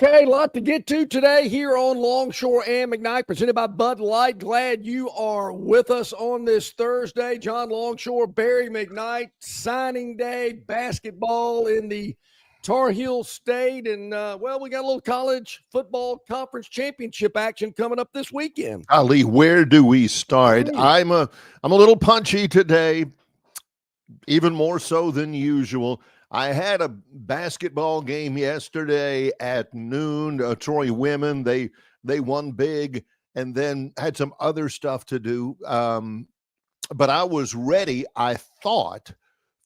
Okay, a lot to get to today here on Longshore and McKnight, presented by Bud Light. Glad you are with us on this Thursday. John Longshore, Barry McKnight, signing day, basketball in the Tar Heel State. And, we got a little college football conference championship action coming up this weekend. Ali, where do we start? I'm a little punchy today, even more so than usual. I had a basketball game yesterday at noon. Troy women, they won big, and then had some other stuff to do. But I was ready, I thought,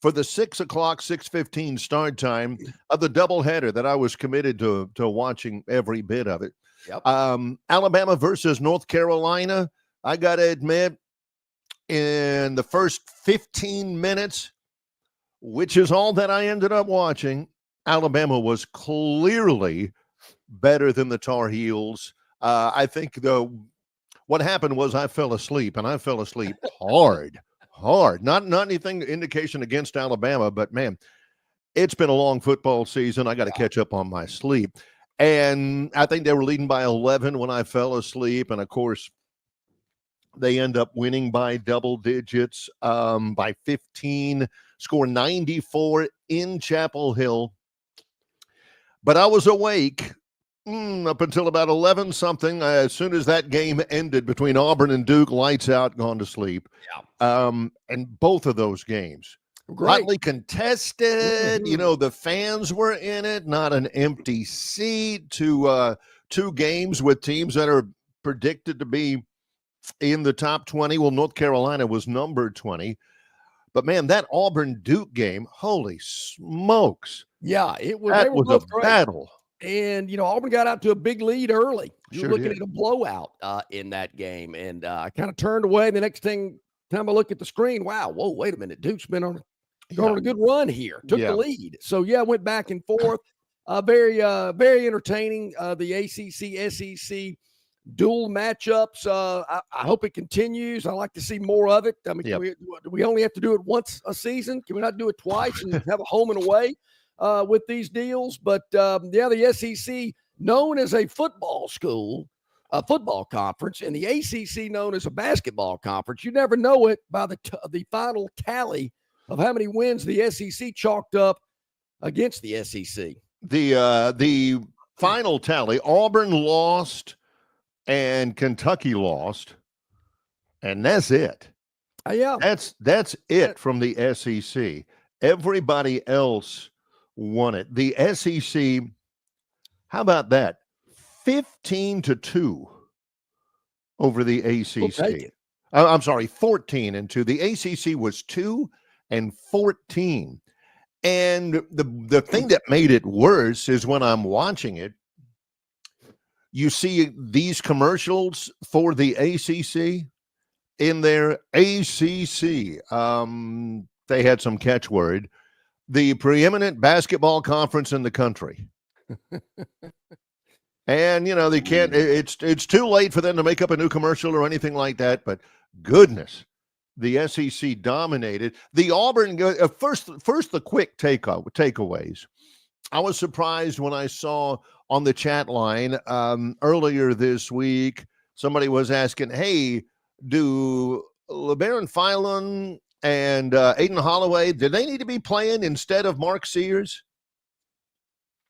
for the 6 o'clock, 6:15 start time of the doubleheader that I was committed to watching every bit of it. Yep. Alabama versus North Carolina. I got to admit, in the first 15 minutes, which is all that I ended up watching, Alabama was clearly better than the Tar Heels. I think, though, what happened was I fell asleep, and I fell asleep hard. Not anything indication against Alabama, but, man, it's been a long football season. I got to catch up on my sleep. And I think they were leading by 11 when I fell asleep, and, of course, they end up winning by double digits, by 15, score 94 in Chapel Hill. But I was awake up until about 11-something. As soon as that game ended between Auburn and Duke, lights out, gone to sleep. Yeah. And both of those games, hotly contested. Mm-hmm. The fans were in it, not an empty seat. Two games with teams that are predicted to be in the top 20. Well, North Carolina was number 20. But, man, that Auburn-Duke game, holy smokes. Yeah, it was. That was a battle. And, Auburn got out to a big lead early. You're looking did. at a blowout in that game. And I kind of turned away. The next time I look at the screen, wait a minute. Duke's been on a good run here. Took the lead. So, went back and forth. Very entertaining. The ACC, SEC dual matchups. I hope it continues. I like to see more of it. I mean, do we only have to do it once a season? Can we not do it twice and have a home and away with these deals? But the SEC, known as a football school, a football conference, and the ACC known as a basketball conference. You never know it by the final tally of how many wins the SEC chalked up against the SEC. The final tally: Auburn lost and Kentucky lost, and that's it. That's it from the SEC. Everybody else won it. The SEC, how about that? 15-2 over the ACC. I'm sorry, 14-2. The ACC was 2-14. And the thing that made it worse is when I'm watching it, you see these commercials for the ACC in their ACC. They had some catchword, the preeminent basketball conference in the country. And, they can't, it's too late for them to make up a new commercial or anything like that. But goodness, the SEC dominated. The Auburn, first the quick takeaways. I was surprised when I saw on the chat line earlier this week, somebody was asking, hey, do LeBaron Philon and Aiden Holloway, do they need to be playing instead of Mark Sears?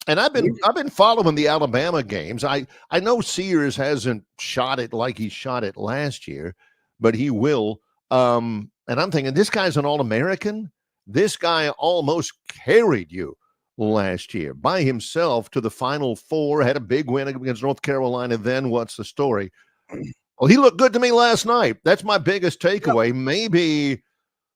And I've been following the Alabama games. I know Sears hasn't shot it like he shot it last year, but he will. And I'm thinking, this guy's an All-American. This guy almost carried you last year by himself to the Final Four, had a big win against North Carolina. Then what's the story? Well, he looked good to me last night. That's my biggest takeaway. Maybe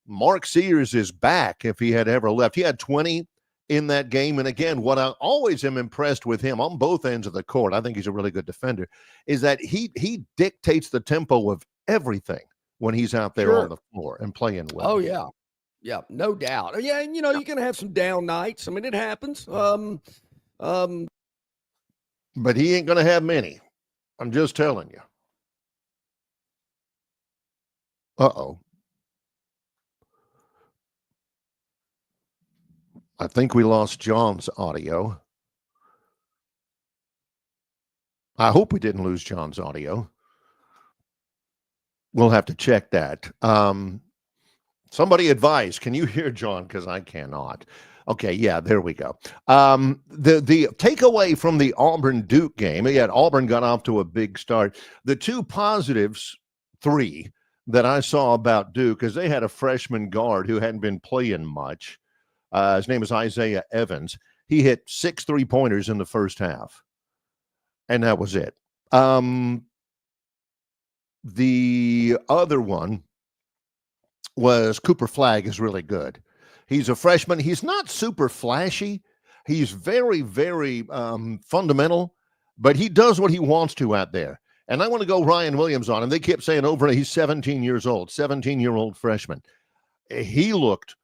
Mark Sears is back if he had ever left. He had 20 in that game. And again, what I always am impressed with him on both ends of the court, I think he's a really good defender, is that he dictates the tempo of everything when he's out there on the floor and playing well. Oh, yeah. Yeah, no doubt. Yeah, and, you're going to have some down nights. I mean, it happens. But he ain't going to have many. I'm just telling you. Uh-oh. I think we lost John's audio. I hope we didn't lose John's audio. We'll have to check that. Somebody advise, can you hear John? Because I cannot. Okay, yeah, there we go. The takeaway from the Auburn-Duke game, yet Auburn got off to a big start. The two positives, three, that I saw about Duke is they had a freshman guard who hadn't been playing much. His name is Isaiah Evans. He hit 6 3-pointers in the first half, and that was it. The other one was Cooper Flagg is really good. He's a freshman. He's not super flashy. He's very, very fundamental, but he does what he wants to out there. And I want to go Ryan Williams on him. They kept saying over, he's 17 years old, 17-year-old freshman. He looked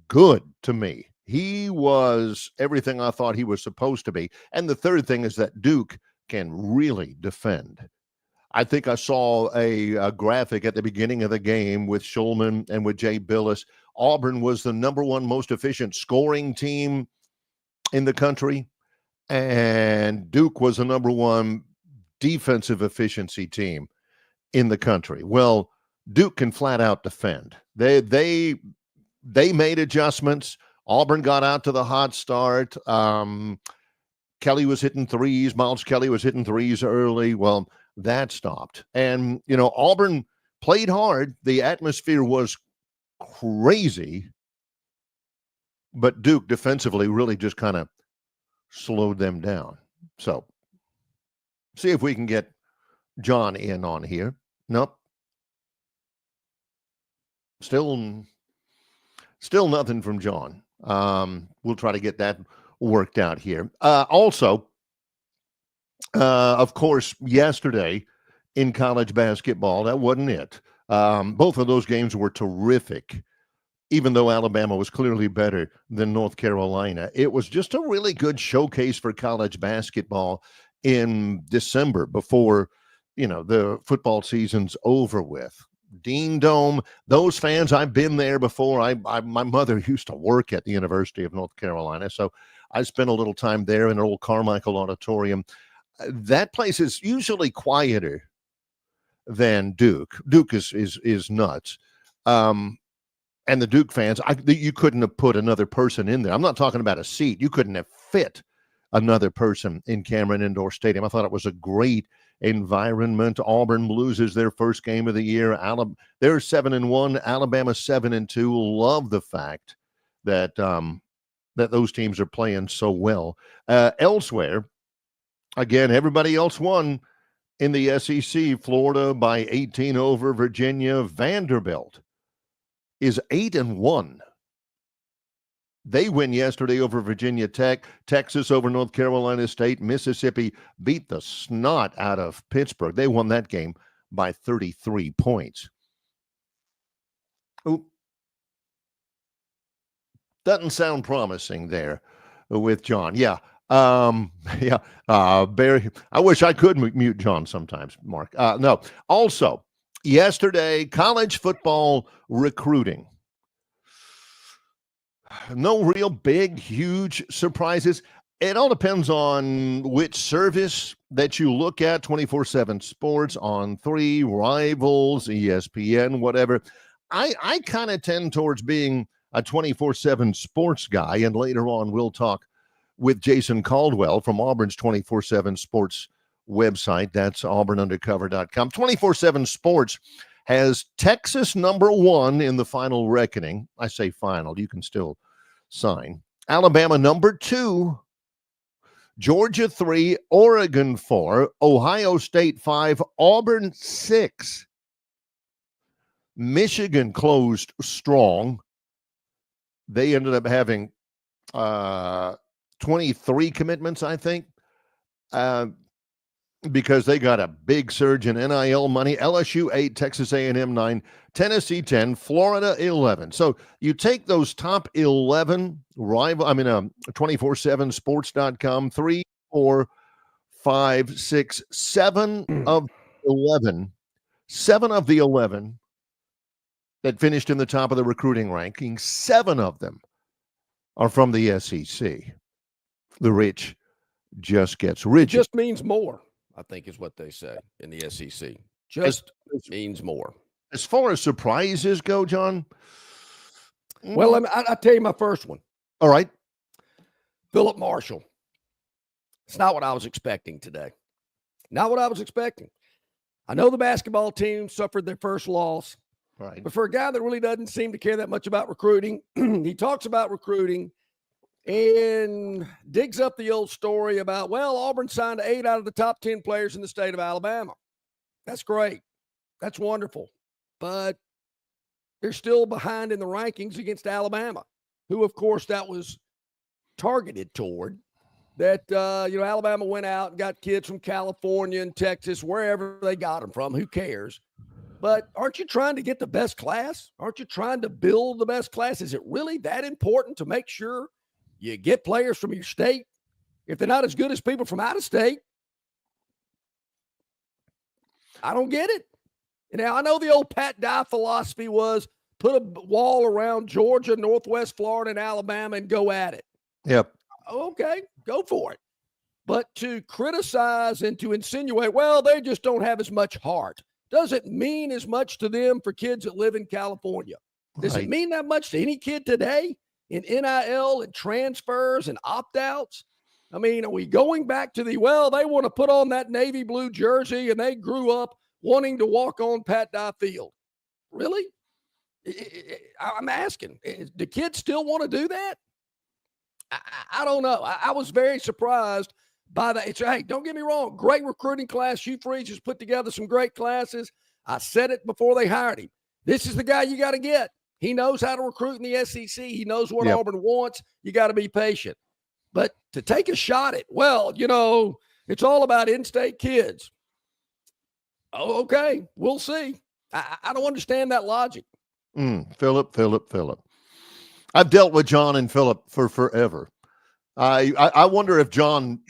good to me. He was everything I thought he was supposed to be. And the third thing is that Duke can really defend. I think I saw a graphic at the beginning of the game with Schulman and with Jay Billis. Auburn was the number one most efficient scoring team in the country, and Duke was the number one defensive efficiency team in the country. Well, Duke can flat out defend. They made adjustments. Auburn got out to the hot start. Kelly was hitting threes. Miles Kelly was hitting threes early. Well, that stopped. And, Auburn played hard. The atmosphere was crazy. But Duke defensively really just kind of slowed them down. So, see if we can get John in on here. Nope. Still nothing from John. We'll try to get that worked out here. Also, of course, yesterday in college basketball, that wasn't it. Both of those games were terrific, even though Alabama was clearly better than North Carolina. It was just a really good showcase for college basketball in December before, the football season's over with. Dean Dome, those fans, I've been there before. My mother used to work at the University of North Carolina, so I spent a little time there in an old Carmichael Auditorium. That place is usually quieter than Duke. Duke is nuts. And the Duke fans, you couldn't have put another person in there. I'm not talking about a seat. You couldn't have fit another person in Cameron Indoor Stadium. I thought it was a great environment. Auburn loses their first game of the year. They're 7-1. Alabama 7-2. Love the fact that that those teams are playing so well. Elsewhere, again, everybody else won in the SEC. Florida by 18 over Virginia. Vanderbilt is 8-1. They win yesterday over Virginia Tech. Texas over North Carolina State. Mississippi beat the snot out of Pittsburgh. They won that game by 33 points. Oop. Doesn't sound promising there with John. Yeah. Barry, I wish I could mute John sometimes, Mark. No. Also, yesterday, college football recruiting. No real big, huge surprises. It all depends on which service that you look at. 24/7 Sports, On 3, Rivals, ESPN, whatever. I kind of tend towards being a 24/7 Sports guy, and later on we'll talk with Jason Caldwell from Auburn's 24/7 Sports website. That's auburnundercover.com. 24/7 Sports has Texas #1 in the final reckoning. I say final. You can still sign. Alabama #2. Georgia 3. Oregon 4. Ohio State 5. Auburn 6. Michigan closed strong. They ended up having 23 commitments, I think. Because they got a big surge in NIL money. LSU 8, Texas A&M 9, Tennessee 10, Florida 11. So you take those top 11 247sports.com, 3, 4, 5, 6, 7 of 11. 7 of the 11 that finished in the top of the recruiting ranking, 7 of them are from the SEC. The rich just gets richer. It just means more. I think is what they say in the SEC. Just means more. As far as surprises go, John? Well, I'll tell you my first one. All right. Philip Marshall. It's not what I was expecting today. Not what I was expecting. I know the basketball team suffered their first loss. Right. But for a guy that really doesn't seem to care that much about recruiting, he talks about recruiting and digs up the old story about, well, Auburn signed 8 out of the top 10 players in the state of Alabama. That's great. That's wonderful. But they're still behind in the rankings against Alabama, who, of course, that was targeted toward. That, Alabama went out and got kids from California and Texas, wherever they got them from. Who cares? But aren't you trying to get the best class? Aren't you trying to build the best class? Is it really that important to make sure you get players from your state if they're not as good as people from out of state? I don't get it. Now, I know the old Pat Dye philosophy was put a wall around Georgia, Northwest Florida, and Alabama and go at it. Yep. Okay, go for it. But to criticize and to insinuate, well, they just don't have as much heart, doesn't mean as much to them for kids that live in California. Does it mean that much to any kid today in NIL and transfers and opt-outs? I mean, are we going back to they want to put on that navy blue jersey and they grew up wanting to walk on Pat Dye Field? Really? I'm asking, do kids still want to do that? I don't know. I was very surprised by that. Hey, don't get me wrong. Great recruiting class. Hugh Freeze has put together some great classes. I said it before they hired him. This is the guy you got to get. He knows how to recruit in the SEC. He knows what Auburn wants. You got to be patient. But to take a shot at, it's all about in-state kids. Oh, okay. We'll see. I don't understand that logic. Philip. I've dealt with John and Philip for forever. I wonder if John,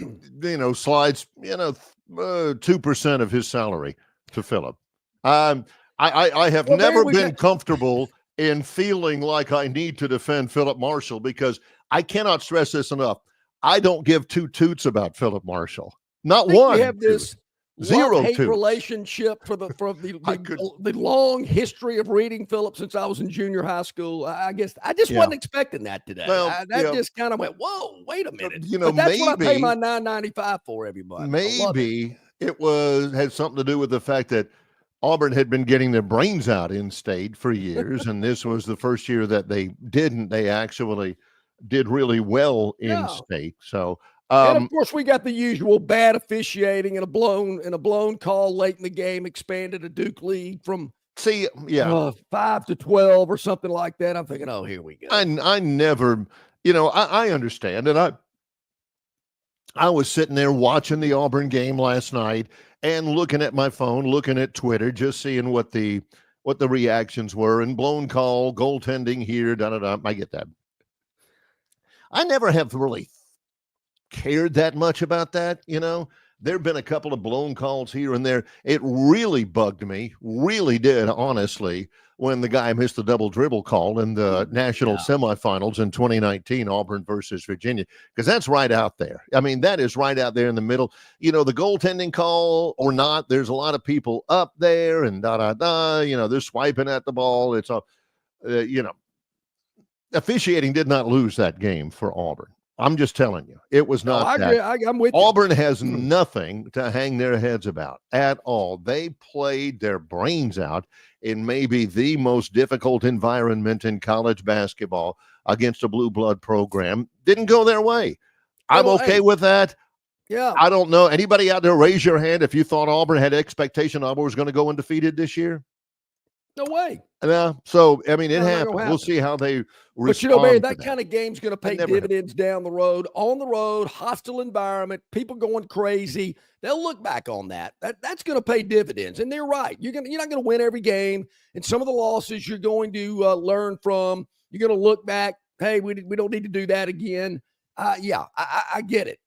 slides, 2% of his salary to Philip. I have never been comfortable in feeling like I need to defend Philip Marshall because I cannot stress this enough. I don't give two toots about Philip Marshall. Not one. We have this zero-hate relationship for the long history of reading Philip since I was in junior high school. I guess I just wasn't expecting that today. Well, just kind of went, whoa, wait a minute. But that's what I pay my $9.95 for, everybody. Maybe it had something to do with the fact that Auburn had been getting their brains out in state for years, and this was the first year that they didn't. They actually did really well in state. So. And of course, we got the usual bad officiating and a blown call late in the game, expanded a Duke lead from 5 to 12 or something like that. I'm thinking, oh, here we go. I never, I understand, and I was sitting there watching the Auburn game last night and looking at my phone, looking at Twitter, just seeing what the reactions were, and blown call, goaltending here, da-da-da. I get that. I never have really cared that much about that. There have been a couple of blown calls here and there. It really bugged me, really did, honestly, when the guy missed the double dribble call in the national semifinals in 2019, Auburn versus Virginia, because that's right out there. I mean, that is right out there in the middle. The goaltending call or not, there's a lot of people up there and they're swiping at the ball. It's all, officiating did not lose that game for Auburn. I'm just telling you, it was not. I agree. I'm with you. Auburn has nothing to hang their heads about at all. They played their brains out in maybe the most difficult environment in college basketball against a blue blood program. Didn't go their way. I'm okay with that. Yeah. I don't know. Anybody out there, raise your hand if you thought Auburn had expectation Auburn was going to go undefeated this year. No way. So, I mean, it happened. We'll see how they respond. But, man, that kind of game's going to pay dividends down the road, on the road, hostile environment, people going crazy. They'll look back on that. That's going to pay dividends. And they're right. You're not going to win every game. And some of the losses you're going to learn from. You're going to look back. Hey, we don't need to do that again. I get it.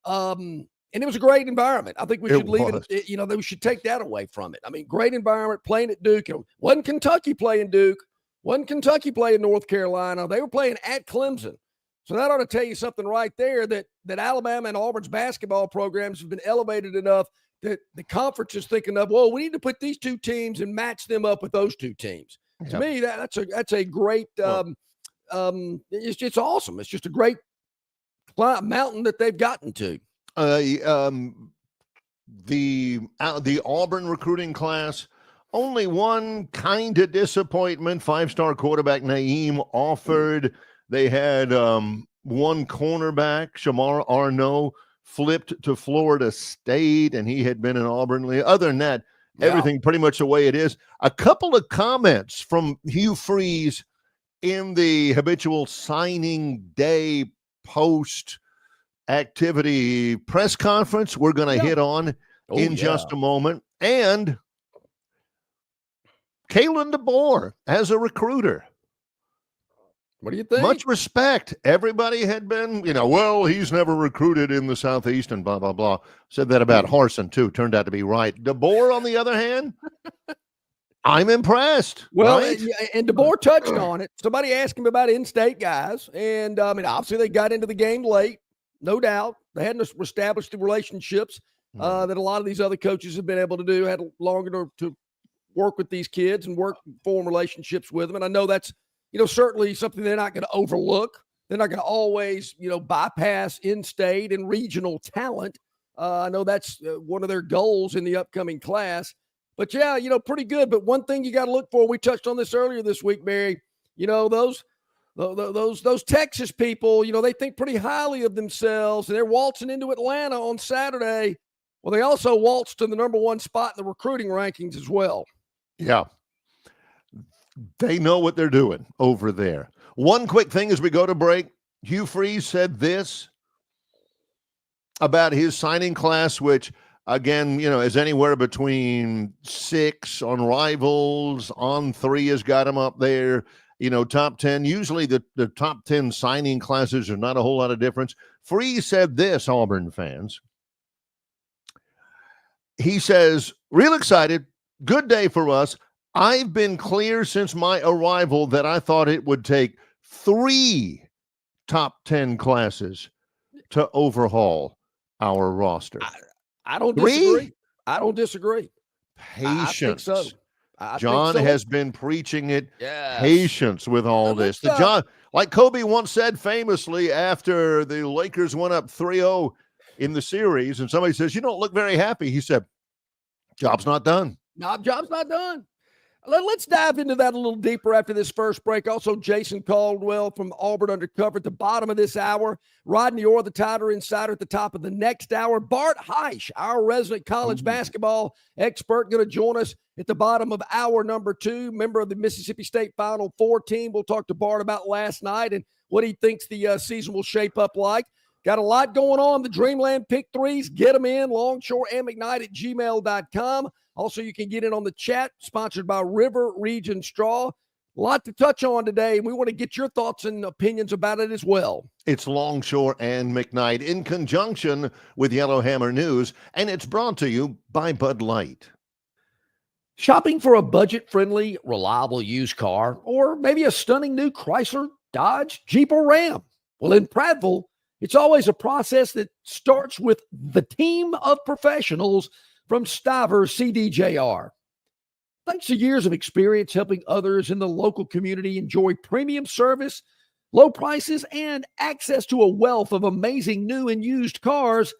And it was a great environment. I think we should leave it. We should take that away from it. I mean, great environment, playing at Duke. Wasn't Kentucky playing Duke. Wasn't Kentucky playing North Carolina. They were playing at Clemson. So that ought to tell you something right there that Alabama and Auburn's basketball programs have been elevated enough that the conference is thinking of, well, we need to put these two teams and match them up with those two teams. Yep. To me, that's a great it's awesome. It's just a great mountain that they've gotten to. The Auburn recruiting class, only one kind of disappointment. 5-star quarterback Naeem offered. They had one cornerback, Shamar Arnaud, flipped to Florida State, and he had been in Auburn. Other than that, everything pretty much the way it is. A couple of comments from Hugh Freeze in the habitual signing day post activity press conference we're going to hit on in just a moment. And Kalen DeBoer as a recruiter. What do you think? Much respect. Everybody had been, well, he's never recruited in the Southeast and blah, blah, blah. Said that about Harsin, too. Turned out to be right. DeBoer, on the other hand, I'm impressed. Well, right? and DeBoer touched on it. Somebody asked him about in-state guys. And, obviously they got into the game late, no doubt. They hadn't established the relationships that a lot of these other coaches have been able to do, had longer to work with these kids and form relationships with them. And I know that's, certainly something they're not going to overlook. They're not going to always, bypass in-state and regional talent. I know that's one of their goals in the upcoming class. But, pretty good. But one thing you got to look for, we touched on this earlier this week, Barry, those Texas people, they think pretty highly of themselves, and they're waltzing into Atlanta on Saturday. Well, they also waltzed to the number one spot in the recruiting rankings as well. Yeah. They know what they're doing over there. One quick thing as we go to break. Hugh Freeze said this about his signing class, which, again, is anywhere between 6 on Rivals, on 3 has got him up there, top 10. Usually the top 10 signing classes are not a whole lot of difference. Freeze said this, Auburn fans. He says, real excited, good day for us. I've been clear since my arrival that I thought it would take 3 top 10 classes to overhaul our roster. I don't disagree. I don't disagree. Patience. I think so. John has been preaching it. Yes. Patience with all this. John, like Kobe once said famously after the Lakers went up 3-0 in the series, and somebody says, you don't look very happy. He said, job's not done. No, job's not done. Let's dive into that a little deeper after this first break. Also, Jason Caldwell from Auburn Undercover at the bottom of this hour. Rodney Orr, the Tiger Insider, at the top of the next hour. Bart Heisch, our resident college basketball expert, going to join us at the bottom of hour number 2, member of the Mississippi State Final Four team. We'll talk to Bart about last night and what he thinks the season will shape up like. Got a lot going on. The Dreamland Pick 3s. Get them in. Longshore and McKnight at gmail.com. Also, you can get in on the chat, sponsored by River Region Straw. A lot to touch on today, and we want to get your thoughts and opinions about it as well. It's Longshore and McKnight in conjunction with Yellowhammer News, and it's brought to you by Bud Light. Shopping for a budget-friendly, reliable used car, or maybe a stunning new Chrysler, Dodge, Jeep, or Ram? Well, in Prattville, it's always a process that starts with the team of professionals from Stiver CDJR. Thanks to years of experience helping others in the local community enjoy premium service, low prices, and access to a wealth of amazing new and used cars,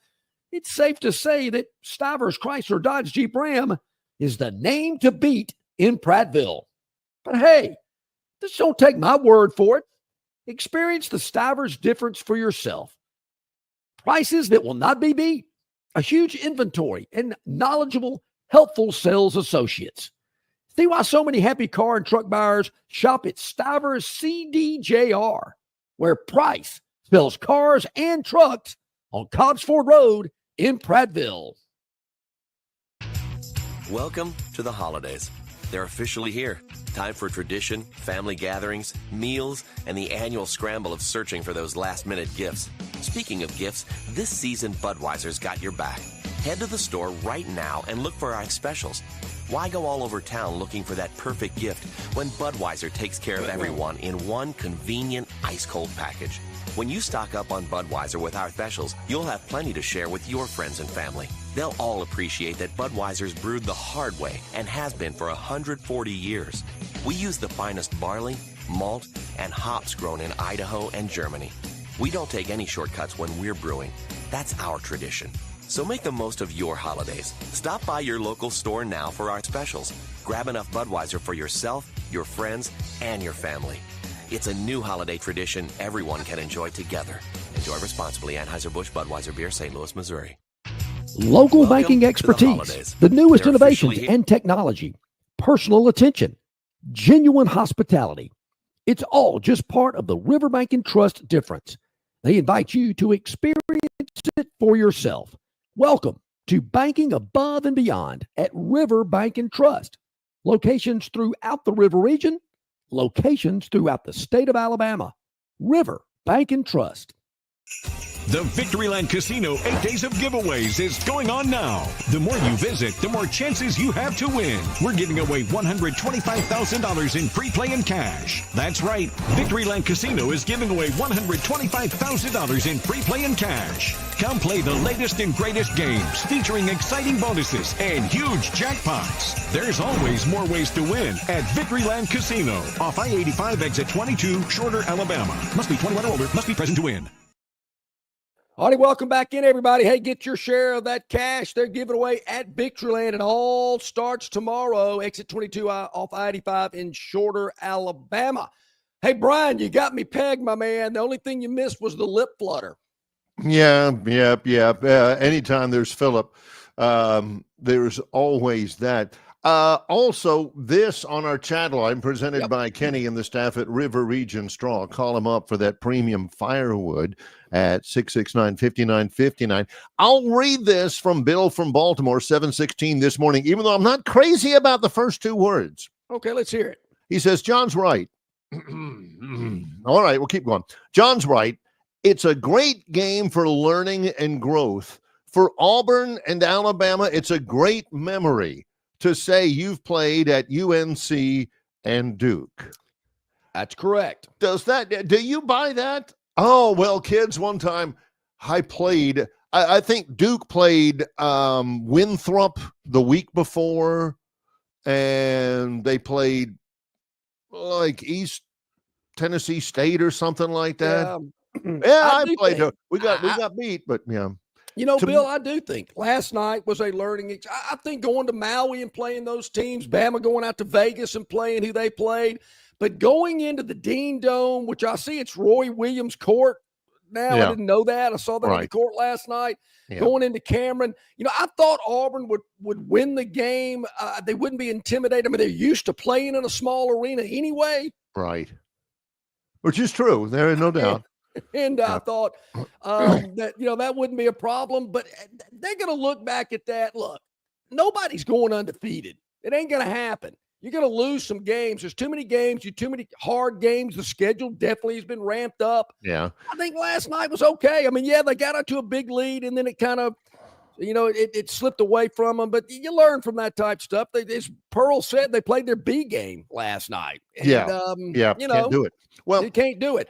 it's safe to say that Stiver's Chrysler Dodge Jeep Ram is the name to beat in Prattville. But hey, just don't take my word for it. Experience the Stiver's difference for yourself. Prices that will not be beat. A huge inventory and knowledgeable, helpful sales associates. See why so many happy car and truck buyers shop at Stiver's CDJR, where price sells cars and trucks on Cobbs Ford Road in Prattville. Welcome to the holidays. They're officially here. Time for tradition, family gatherings, meals, and the annual scramble of searching for those last-minute gifts. Speaking of gifts, this season Budweiser's got your back. Head to the store right now and look for our specials. Why go all over town looking for that perfect gift when Budweiser takes care of everyone in one convenient ice-cold package? When you stock up on Budweiser with our specials, you'll have plenty to share with your friends and family. They'll all appreciate that Budweiser's brewed the hard way and has been for 140 years. We use the finest barley, malt, and hops grown in Idaho and Germany. We don't take any shortcuts when we're brewing. That's our tradition. So make the most of your holidays. Stop by your local store now for our specials. Grab enough Budweiser for yourself, your friends, and your family. It's a new holiday tradition everyone can enjoy together. Enjoy responsibly. Anheuser-Busch Budweiser Beer, St. Louis, Missouri. Local Welcome banking to the expertise, holidays. the newest They're innovations officially here. and technology, personal attention, genuine hospitality. It's all just part of the Riverbank and Trust difference. They invite you to experience it for yourself. Welcome to Banking Above and Beyond at Riverbank and Trust. Locations throughout the River region, locations throughout the state of Alabama. Riverbank and Trust. The Victoryland Casino 8 days of giveaways is going on now. The more you visit, the more chances you have to win. We're giving away $125,000 in free play and cash. That's right. Victoryland Casino is giving away $125,000 in free play and cash. Come play the latest and greatest games featuring exciting bonuses and huge jackpots. There's always more ways to win at Victoryland Casino off I-85 exit 22, Shorter, Alabama. Must be 21 or older. Must be present to win. All right, welcome back in, everybody. Hey, get your share of that cash they're giving away at Victoryland. It all starts tomorrow, exit 22 off I-85 in Shorter, Alabama. Hey, Brian, you got me pegged, my man. The only thing you missed was the lip flutter. Yeah. Anytime there's Philip, there's always that. Also, this on our chat line presented by Kenny and the staff at River Region Straw. Call him up for that premium firewood at 669-5959. I'll read this from Bill from Baltimore, 716 this morning, even though I'm not crazy about the first two words. Okay, let's hear it. He says, John's right. All right, we'll keep going. John's right. It's a great game for learning and growth. For Auburn and Alabama, it's a great memory to say you've played at UNC and Duke. That's correct. Do you buy that? Oh, well, kids, one time I played, I think Duke played Winthrop the week before, and they played like East Tennessee State or something like that. Yeah, I played. We got beat, but yeah. You know, Bill, I do think last night was a learning. I think going to Maui and playing those teams, Bama going out to Vegas and playing who they played, but going into the Dean Dome, which I see it's Roy Williams Court now. I didn't know that. I saw that in the court last night. Yeah. Going into Cameron, you know, I thought Auburn would win the game. They wouldn't be intimidated. I mean, they're used to playing in a small arena anyway. Right. Which is true. There is no doubt. And I thought that, you know, that wouldn't be a problem, but they're going to look back at that. Look, nobody's going undefeated. It ain't going to happen. You're going to lose some games. There's too many games. Too many hard games. The schedule definitely has been ramped up. Yeah. I think last night was okay. I mean, yeah, they got out to a big lead and then it kind of, you know, it slipped away from them, but you learn from that type of stuff. As Pearl said, they played their B game last night. And, you know, can't do it. Well, you can't do it.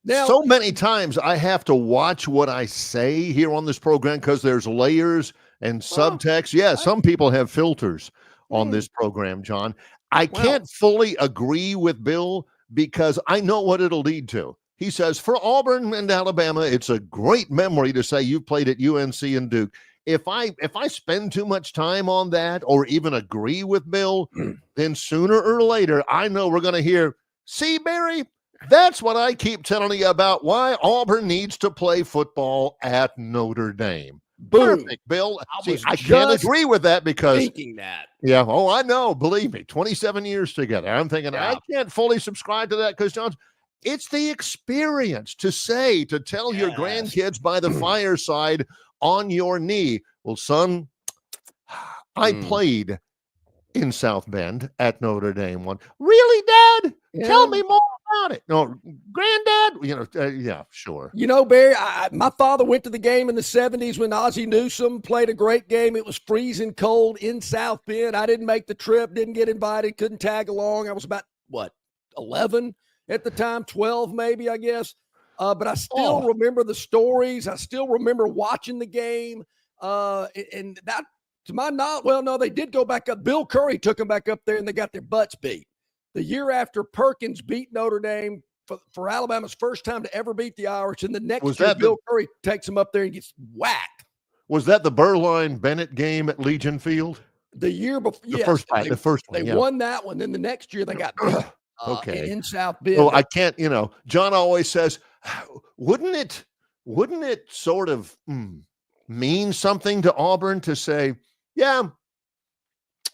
Now, so many times I have to watch what I say here on this program because there's layers and subtext. Yeah, some people have filters on this program, John. I can't fully agree with Bill because I know what it'll lead to. He says, for Auburn and Alabama, it's a great memory to say you've played at UNC and Duke. If I spend too much time on that or even agree with Bill, then sooner or later, I know we're going to hear, see, Barry, that's what I keep telling you about why Auburn needs to play football at Notre Dame. Boom. Perfect, Bill. I can't agree with that because thinking that. Yeah. Oh, I know. Believe me, 27 years together. I'm thinking I can't fully subscribe to that because, John, it's the experience to tell your grandkids by the fireside on your knee. Well, son, I played in South Bend at Notre Dame one. Really, Dad? Yeah. Tell me more about it. No, Granddad, you know, yeah, sure. You know, Barry, my father went to the game in the 70s when Ozzie Newsome played a great game. It was freezing cold in South Bend. I didn't make the trip, didn't get invited, couldn't tag along. I was about, 11 at the time, 12 maybe, I guess. But I still remember the stories. I still remember watching the game. And that, to my knowledge, well, no, they did go back up. Bill Curry took them back up there, and they got their butts beat. The year after Perkins beat Notre Dame for Alabama's first time to ever beat the Irish, and the next year Bill Curry takes them up there and gets whacked. Was that the Burline-Bennett game at Legion Field? The year before, the first one. They won that one. Then the next year they got okay in South Bend. Oh, I can't. John always says, wouldn't it sort of mean something to Auburn to say, yeah,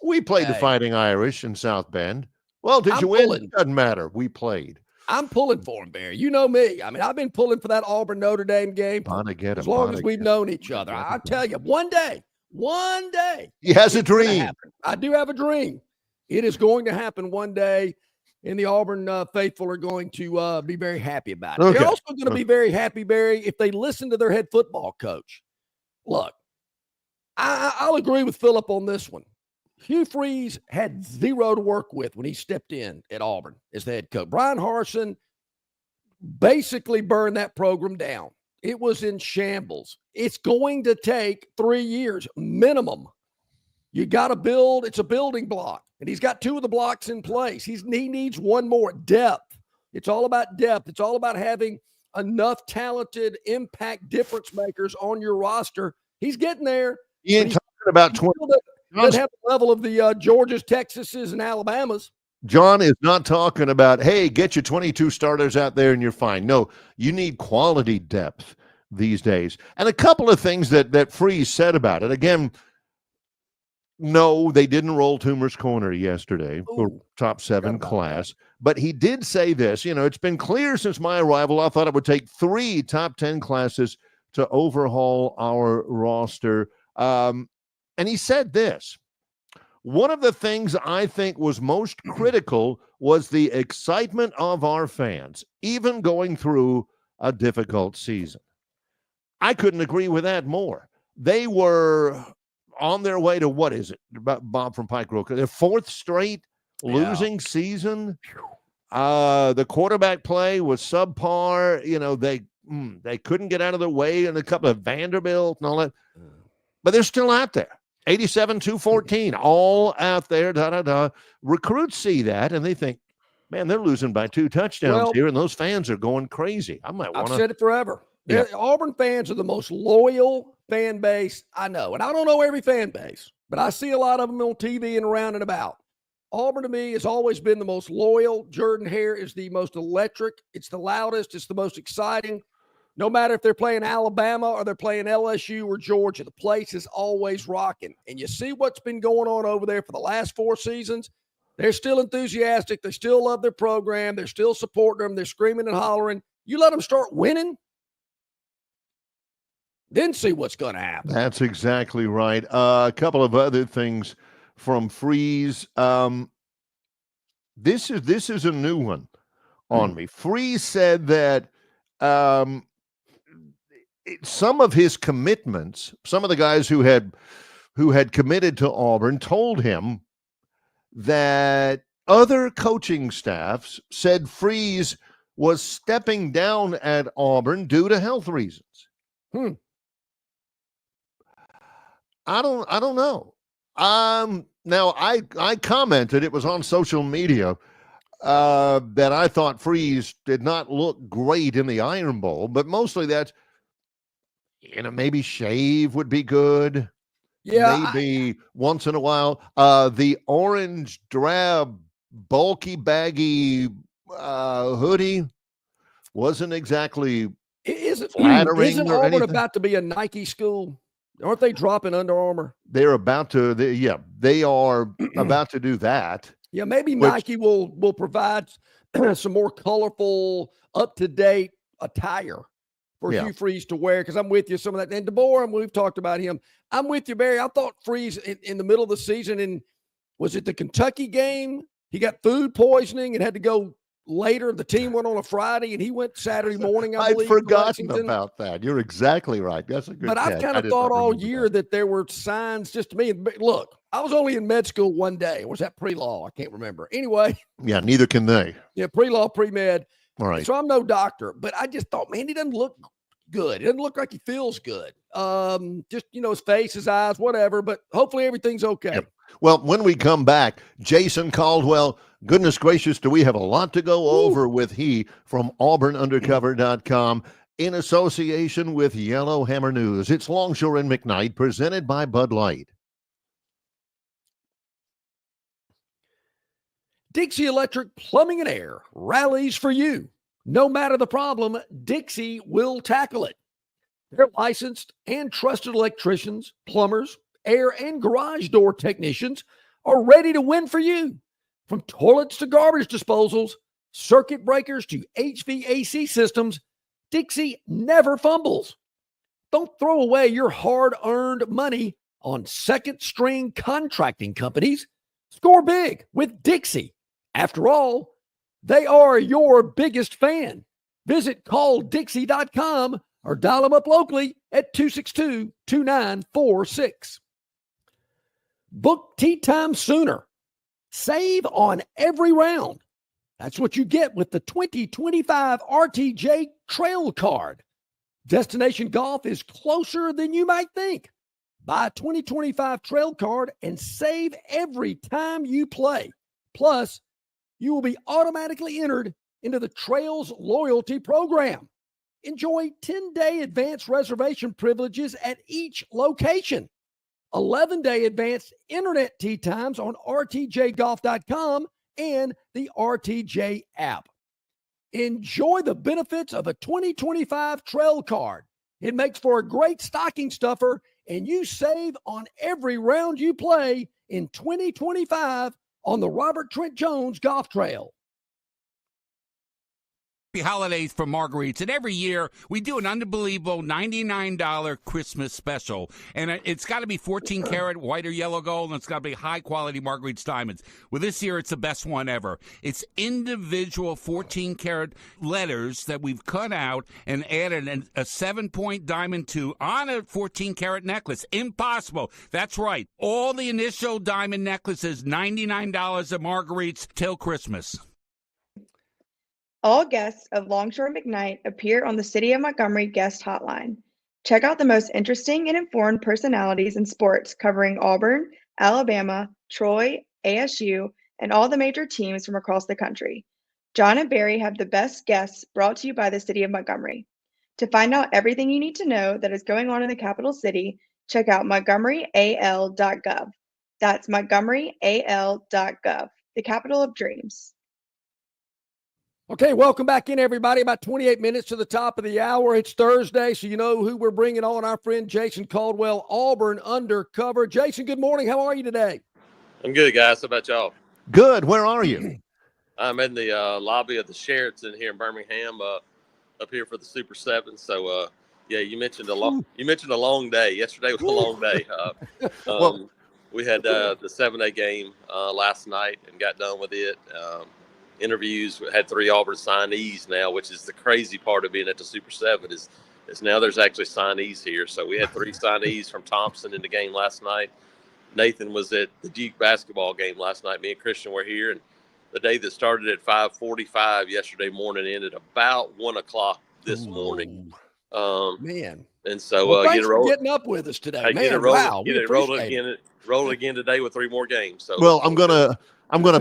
we played the Fighting Irish in South Bend. Well, did you win? It doesn't matter. We played. I'm pulling for him, Barry. You know me. I mean, I've been pulling for that Auburn Notre Dame game as long as we've known each other. I tell you, one day. He has a dream. I do have a dream. It is going to happen one day, and the Auburn faithful are going to be very happy about it. Okay. They're also going to be very happy, Barry, if they listen to their head football coach. Look, I'll agree with Philip on this one. Hugh Freeze had zero to work with when he stepped in at Auburn as the head coach. Brian Harsin basically burned that program down. It was in shambles. It's going to take 3 years minimum. You got to build. It's a building block, and he's got 2 of the blocks in place. He needs one more, depth. It's all about depth. It's all about having enough talented impact difference makers on your roster. He's getting there. He ain't talking about 20. Doesn't have the level of the Georgias, Texases, and Alabamas. John is not talking about, hey, get your 22 starters out there and you're fine. No, you need quality depth these days. And a couple of things that Freeze said about it. Again, no, they didn't roll Toomer's Corner yesterday for top 7 class. But he did say this, it's been clear since my arrival, I thought it would take 3 top 10 classes to overhaul our roster. And he said this, one of the things I think was most critical was the excitement of our fans, even going through a difficult season. I couldn't agree with that more. They were on their way to, what is it, Bob from Pike Rook, their 4th straight losing season. The quarterback play was subpar. They couldn't get out of their way in a couple of Vanderbilt and all that. But they're still out there. 87-214, all out there, Recruits see that, and they think, man, they're losing by 2 touchdowns here, and those fans are going crazy. I've said it forever. Yeah. Auburn fans are the most loyal fan base I know. And I don't know every fan base, but I see a lot of them on TV and around and about. Auburn, to me, has always been the most loyal. Jordan Hare is the most electric. It's the loudest. It's the most exciting. No matter if they're playing Alabama or they're playing LSU or Georgia, the place is always rocking. And you see what's been going on over there for the last 4 seasons. They're still enthusiastic. They still love their program. They're still supporting them. They're screaming and hollering. You let them start winning, then see what's going to happen. That's exactly right. A couple of other things from Freeze. This is a new one on me. Freeze said that some of his commitments, some of the guys who had committed to Auburn told him that other coaching staffs said Freeze was stepping down at Auburn due to health reasons. I don't know. Now I commented, it was on social media, that I thought Freeze did not look great in the Iron Bowl, but mostly that's, maybe shave would be good. Yeah. Maybe once in a while. The orange drab, bulky, baggy hoodie wasn't exactly flattering. Isn't Auburn about to be a Nike school? Aren't they dropping Under Armour? They're about to. They are about to do that. Yeah, maybe Nike will provide some more colorful, up-to-date attire for Hugh Freeze to wear, because I'm with you, some of that. And DeBoer, we've talked about him. I'm with you, Barry. I thought Freeze in the middle of the season, was it the Kentucky game? He got food poisoning and had to go later. The team went on a Friday, and he went Saturday morning, I believe. I'd forgotten about that. You're exactly right. That's a good But I've kind of thought all year that there were signs just to me. Look, I was only in med school one day. Or was that pre-law? I can't remember. Anyway. Yeah, neither can they. Yeah, pre-law, pre-med. All right. So I'm no doctor, but I just thought, man, he doesn't look good. It doesn't look like he feels good. Just, his face, his eyes, whatever, but hopefully everything's okay. Yep. Well, when we come back, Jason Caldwell, goodness gracious, do we have a lot to go over with he from AuburnUndercover.com in association with Yellowhammer News. It's Longshore and McKnight, presented by Bud Light. Dixie Electric Plumbing and Air rallies for you. No matter the problem, Dixie will tackle it. They're licensed and trusted electricians, plumbers, air and garage door technicians are ready to win for you. From toilets to garbage disposals, circuit breakers to HVAC systems, Dixie never fumbles. Don't throw away your hard-earned money on second-string contracting companies. Score big with Dixie. After all, they are your biggest fan. Visit calldixie.com or dial them up locally at 262-2946. Book tee time sooner. Save on every round. That's what you get with the 2025 RTJ Trail Card. Destination golf is closer than you might think. Buy a 2025 Trail Card and save every time you play. Plus, you will be automatically entered into the Trails Loyalty Program. Enjoy 10-day advance reservation privileges at each location. 11-day advanced internet tee times on rtjgolf.com and the RTJ app. Enjoy the benefits of a 2025 Trail Card. It makes for a great stocking stuffer, and you save on every round you play in 2025 on the Robert Trent Jones Golf Trail. Holidays for Marguerites, and every year we do an unbelievable $99 Christmas special, and it's got to be 14 karat white or yellow gold, and it's got to be high quality Marguerites diamonds. Well, this year it's the best one ever. It's individual 14 karat letters that we've cut out and added a 7-point diamond to on a 14 karat necklace. Impossible. That's right. All the initial diamond necklaces, $99 at Marguerites till Christmas. All guests of Longshore McKnight appear on the City of Montgomery guest hotline. Check out the most interesting and informed personalities in sports covering Auburn, Alabama, Troy, ASU, and all the major teams from across the country. John and Barry have the best guests brought to you by the City of Montgomery. To find out everything you need to know that is going on in the capital city, check out montgomeryal.gov. That's montgomeryal.gov, the capital of dreams. Okay, welcome back in, everybody. About 28 minutes to the top of the hour. It's Thursday, so you know who we're bringing on, our friend Jason Caldwell, Auburn Undercover. Jason, good morning. How are you today? I'm good, guys. How about y'all? Good. Where are you? I'm in the lobby of the Sheraton here in Birmingham, up here for the Super 7. So, yeah, you mentioned a long day. Yesterday was a long day. We had the 7-day game last night and got done with it. Interviews. We had 3 Auburn signees now, which is the crazy part of being at the Super 7 is now there's actually signees here. So we had 3 signees from Thompson in the game last night. Nathan was at the Duke basketball game last night. Me and Christian were here, and the day that started at 5:45 yesterday morning ended about 1 o'clock this morning. Man. And so thanks for getting up with us today. Man, wow. Get it roll again today with 3 more games. So well, I'm gonna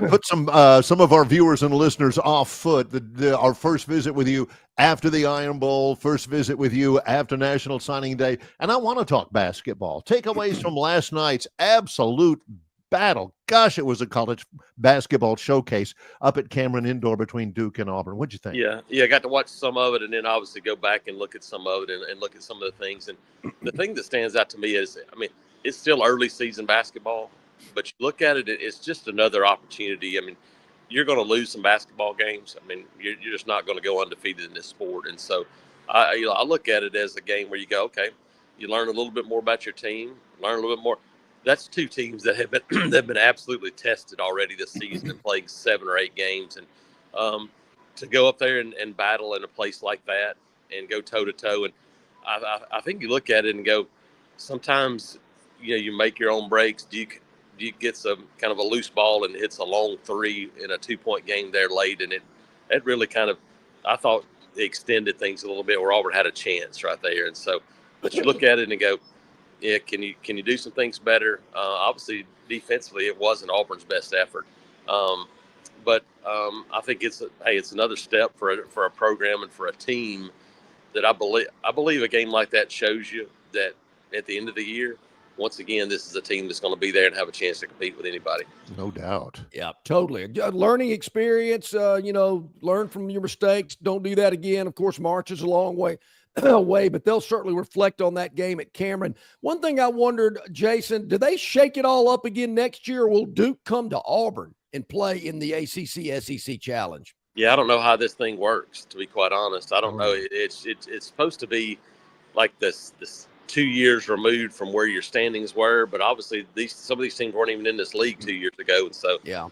put some of our viewers and listeners off foot. Our first visit with you after the Iron Bowl, first visit with you after National Signing Day, and I want to talk basketball. Takeaways from last night's absolute battle. Gosh, it was a college basketball showcase up at Cameron Indoor between Duke and Auburn. What'd you think? Yeah, I got to watch some of it, and then obviously go back and look at some of it and look at some of the things. And the thing that stands out to me is, I mean, it's still early season basketball, but you look at it, it's just another opportunity. I mean, you're going to lose some basketball games. I mean, you're just not going to go undefeated in this sport. And so I look at it as a game where you go, okay, you learn a little bit more about your team, learn a little bit more. That's 2 teams that have been absolutely tested already this season and playing 7 or 8 games. And to go up there and battle in a place like that and go toe-to-toe. And I think you look at it and go, sometimes, you make your own breaks. Do you get some kind of a loose ball and hits a long 3 in a 2-point game there late? And it really kind of, I thought extended things a little bit where Auburn had a chance right there. And so, but you look at it and go, yeah, can you do some things better? Obviously, defensively, it wasn't Auburn's best effort. But I think it's another step for a program and for a team that I believe a game like that shows you that at the end of the year, once again, this is a team that's going to be there and have a chance to compete with anybody. No doubt. Yeah, totally. A learning experience, learn from your mistakes. Don't do that again. Of course, March is a long way away, but they'll certainly reflect on that game at Cameron. One thing I wondered, Jason, do they shake it all up again next year, or will Duke come to Auburn and play in the ACC SEC Challenge? Yeah, I don't know how this thing works, to be quite honest. I don't know. It's supposed to be like this 2 years removed from where your standings were, but obviously some of these teams weren't even in this league 2 years ago. And so yeah,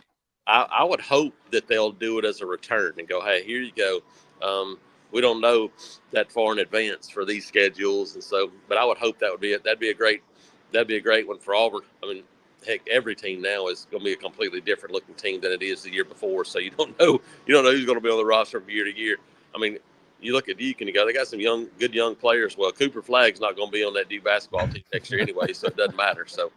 I would hope that they'll do it as a return and go, hey, here you go. We don't know that far in advance for these schedules, and so, but I would hope that'd be a great one for Auburn. I mean, heck, every team now is going to be a completely different looking team than it is the year before. So you don't know who's going to be on the roster from year to year. I mean, you look at Duke and you go, they got some good young players. Well, Cooper Flagg's not going to be on that Duke basketball team next year anyway, so it doesn't matter. So,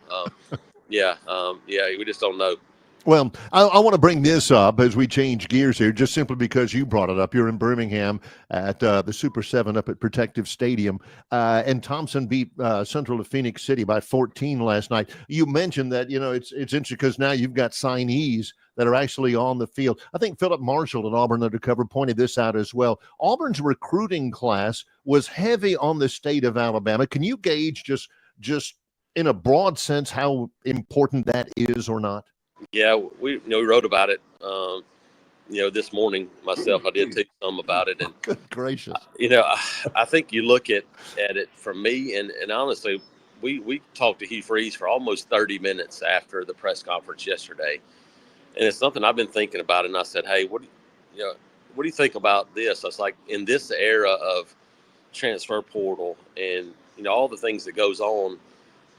we just don't know. Well, I want to bring this up as we change gears here, just simply because you brought it up. You're in Birmingham at the Super 7 up at Protective Stadium, and Thompson beat Central of Phoenix City by 14 last night. You mentioned that, it's interesting because now you've got signees that are actually on the field. I think Philip Marshall at Auburn Undercover pointed this out as well. Auburn's recruiting class was heavy on the state of Alabama. Can you gauge just in a broad sense how important that is or not? Yeah, we wrote about it. This morning myself, I did take some about it, and good gracious, I think you look at it from me, and honestly, we talked to Hugh Freeze for almost 30 minutes after the press conference yesterday, and it's something I've been thinking about. And I said, hey, what do you think about this? I was like, in this era of transfer portal and all the things that goes on,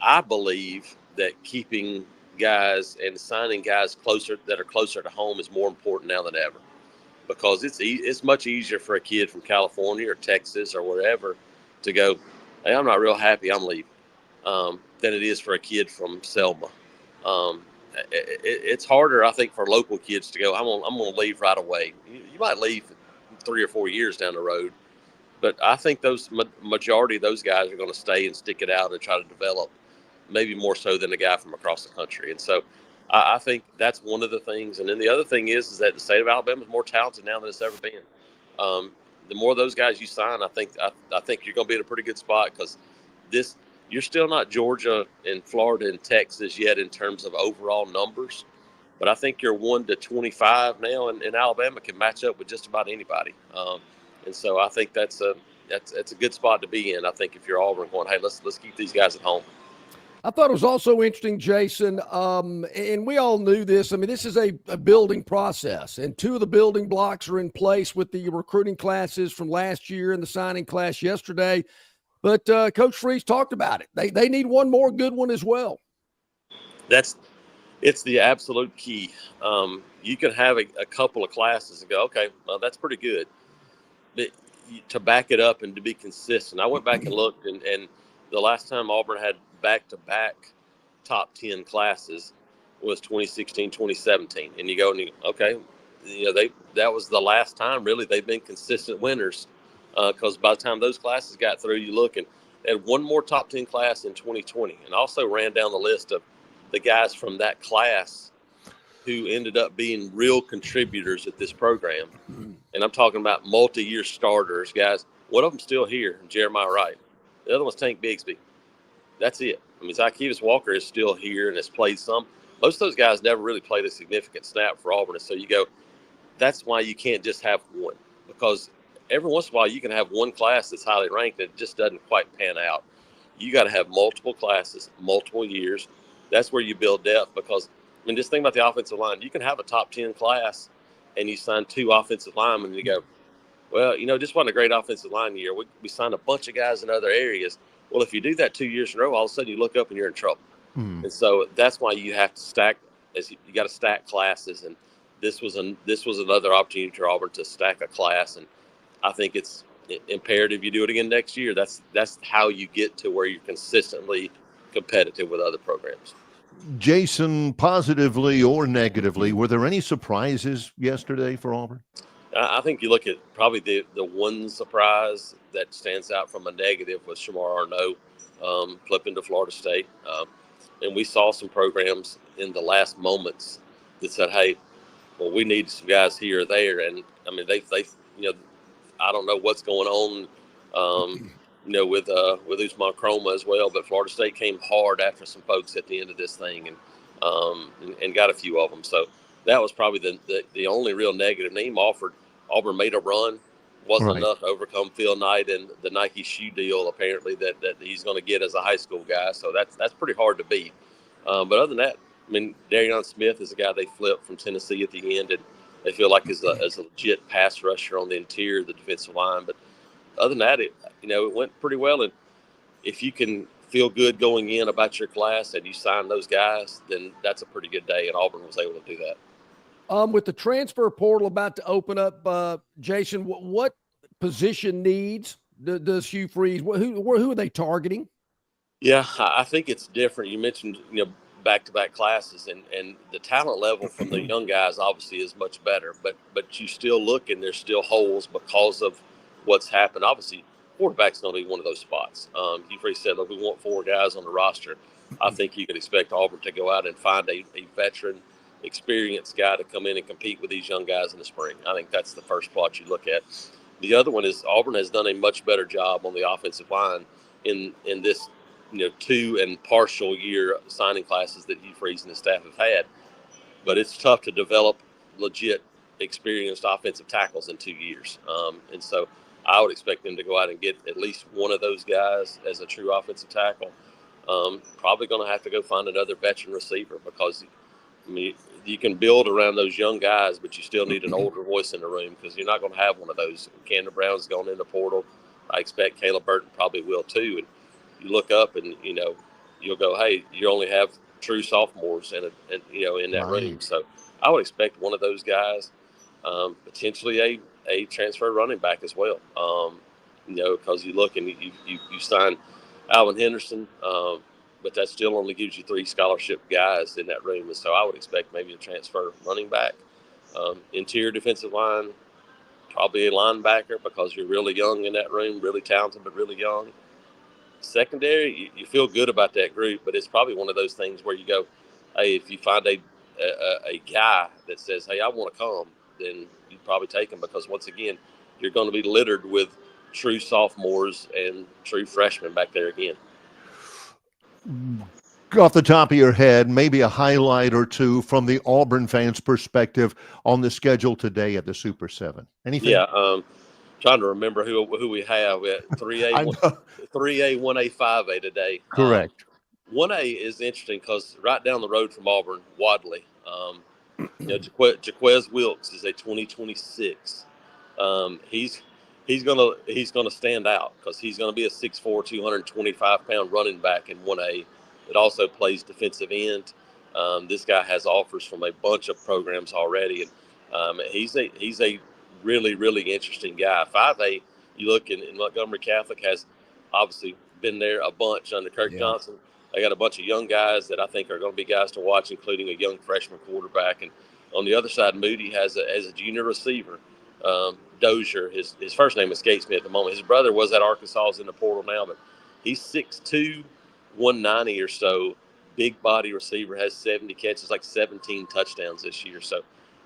I believe that keeping guys and signing guys closer to home is more important now than ever, because it's much easier for a kid from California or Texas or wherever to go, hey, I'm not real happy, I'm leaving, than it is for a kid from Selma. It's harder, I think, for local kids to go, I'm going to leave right away. You might leave 3 or 4 years down the road, but I think those majority of those guys are going to stay and stick it out and try to develop, maybe more so than a guy from across the country. And so I think that's one of the things. And then the other thing is that the state of Alabama is more talented now than it's ever been. The more of those guys you sign, I think you're going to be in a pretty good spot, because you're still not Georgia and Florida and Texas yet in terms of overall numbers. But I think you're 1 to 25 now, and Alabama can match up with just about anybody. And so I think that's a good spot to be in. I think if you're Auburn going, hey, let's keep these guys at home. I thought it was also interesting, Jason, and we all knew this. I mean, this is a building process, and 2 of the building blocks are in place with the recruiting classes from last year and the signing class yesterday. But Coach Freeze talked about it. They need one more good one as well. It's the absolute key. You can have a couple of classes and go, okay, well, that's pretty good. But to back it up and to be consistent, I went back and looked, and the last time Auburn had back-to-back top 10 classes was 2016, 2017. And you go, okay, that was the last time really they've been consistent winners, because by the time those classes got through, you look, and they had one more top 10 class in 2020, and also ran down the list of the guys from that class who ended up being real contributors at this program. And I'm talking about multi-year starters, guys. One of them still here, Jeremiah Wright. The other one's Tank Bigsby. That's it. I mean, Zykevis Walker is still here and has played some. Most of those guys never really played a significant snap for Auburn. And so you go, that's why you can't just have one, because every once in a while you can have one class that's highly ranked and it just doesn't quite pan out. You got to have multiple classes, multiple years. That's where you build depth, because, I mean, just think about the offensive line. You can have a top 10 class and you sign 2 offensive linemen and you go, well, just wasn't a great offensive line year. We signed a bunch of guys in other areas. Well, if you do that 2 years in a row, all of a sudden you look up and you're in trouble. And so that's why you have to stack. You got to stack classes, and this was another opportunity for Auburn to stack a class. And I think it's imperative you do it again next year. That's how you get to where you're consistently competitive with other programs. Jason, positively or negatively, were there any surprises yesterday for Auburn? I think you look at probably the one surprise that stands out from a negative was Shamar Arnaud flipping to Florida State. And we saw some programs in the last moments that said, hey, well, we need some guys here or there. And, I mean, they I don't know what's going on, with Usman Chroma as well. But Florida State came hard after some folks at the end of this thing and got a few of them. So that was probably the only real negative. Name offered. Auburn made a run, wasn't enough to overcome Phil Knight and the Nike shoe deal apparently that he's going to get as a high school guy. So that's pretty hard to beat. But other than that, I mean, Darion Smith is a guy they flipped from Tennessee at the end, and they feel like is a legit pass rusher on the interior of the defensive line. But other than that, it went pretty well. And if you can feel good going in about your class and you sign those guys, then that's a pretty good day. And Auburn was able to do that. With the transfer portal about to open up, Jason, what position needs does Hugh Freeze? Who are they targeting? Yeah, I think it's different. You mentioned back-to-back classes, and the talent level from the young guys obviously is much better. But you still look, and there's still holes because of what's happened. Obviously, quarterback's going to be one of those spots. Hugh Freeze said, look, we want 4 guys on the roster. I think you could expect Auburn to go out and find a veteran, experienced guy to come in and compete with these young guys in the spring. I think that's the first spot you look at. The other one is Auburn has done a much better job on the offensive line in this 2 and partial year signing classes that Hugh Freeze and his staff have had. But it's tough to develop legit experienced offensive tackles in 2 years. And so I would expect them to go out and get at least one of those guys as a true offensive tackle. Probably going to have to go find another veteran receiver because, I mean, you can build around those young guys, but you still need an older voice in the room because you're not going to have one of those. Camden Brown's gone in the portal. I expect Caleb Burton probably will too. And you look up and, you'll go, hey, you only have true sophomores in that room. So I would expect one of those guys, potentially a transfer running back as well. Because you look and you sign Alvin Henderson, but that still only gives you 3 scholarship guys in that room. And so I would expect maybe a transfer running back. Interior defensive line, probably a linebacker because you're really young in that room, really talented but really young. Secondary, you feel good about that group, but it's probably one of those things where you go, hey, if you find a guy that says, hey, I want to come, then you probably take him because, once again, you're going to be littered with true sophomores and true freshmen back there again. Off the top of your head, maybe a highlight or two from the Auburn fans' perspective on the schedule today at the Super 7. Anything? Yeah, trying to remember who we have. We had 3A, 1A, 5A today. Correct. 1A is interesting because right down the road from Auburn, Wadley, Jaquez Wilkes is a 2026. He's gonna stand out because he's gonna be a 6'4", 225-pound running back in 1A. It also plays defensive end. This guy has offers from a bunch of programs already, and he's a really, really interesting guy. 5A, you look in Montgomery Catholic has obviously been there a bunch under Kirk Johnson. They got a bunch of young guys that I think are going to be guys to watch, including a young freshman quarterback. And on the other side, Moody has a junior receiver, Dozier. His first name escapes me at the moment. His brother was at Arkansas, is in the portal now, but he's 6'2", 190 or so, big body receiver, has 70 catches, like 17 touchdowns this year. So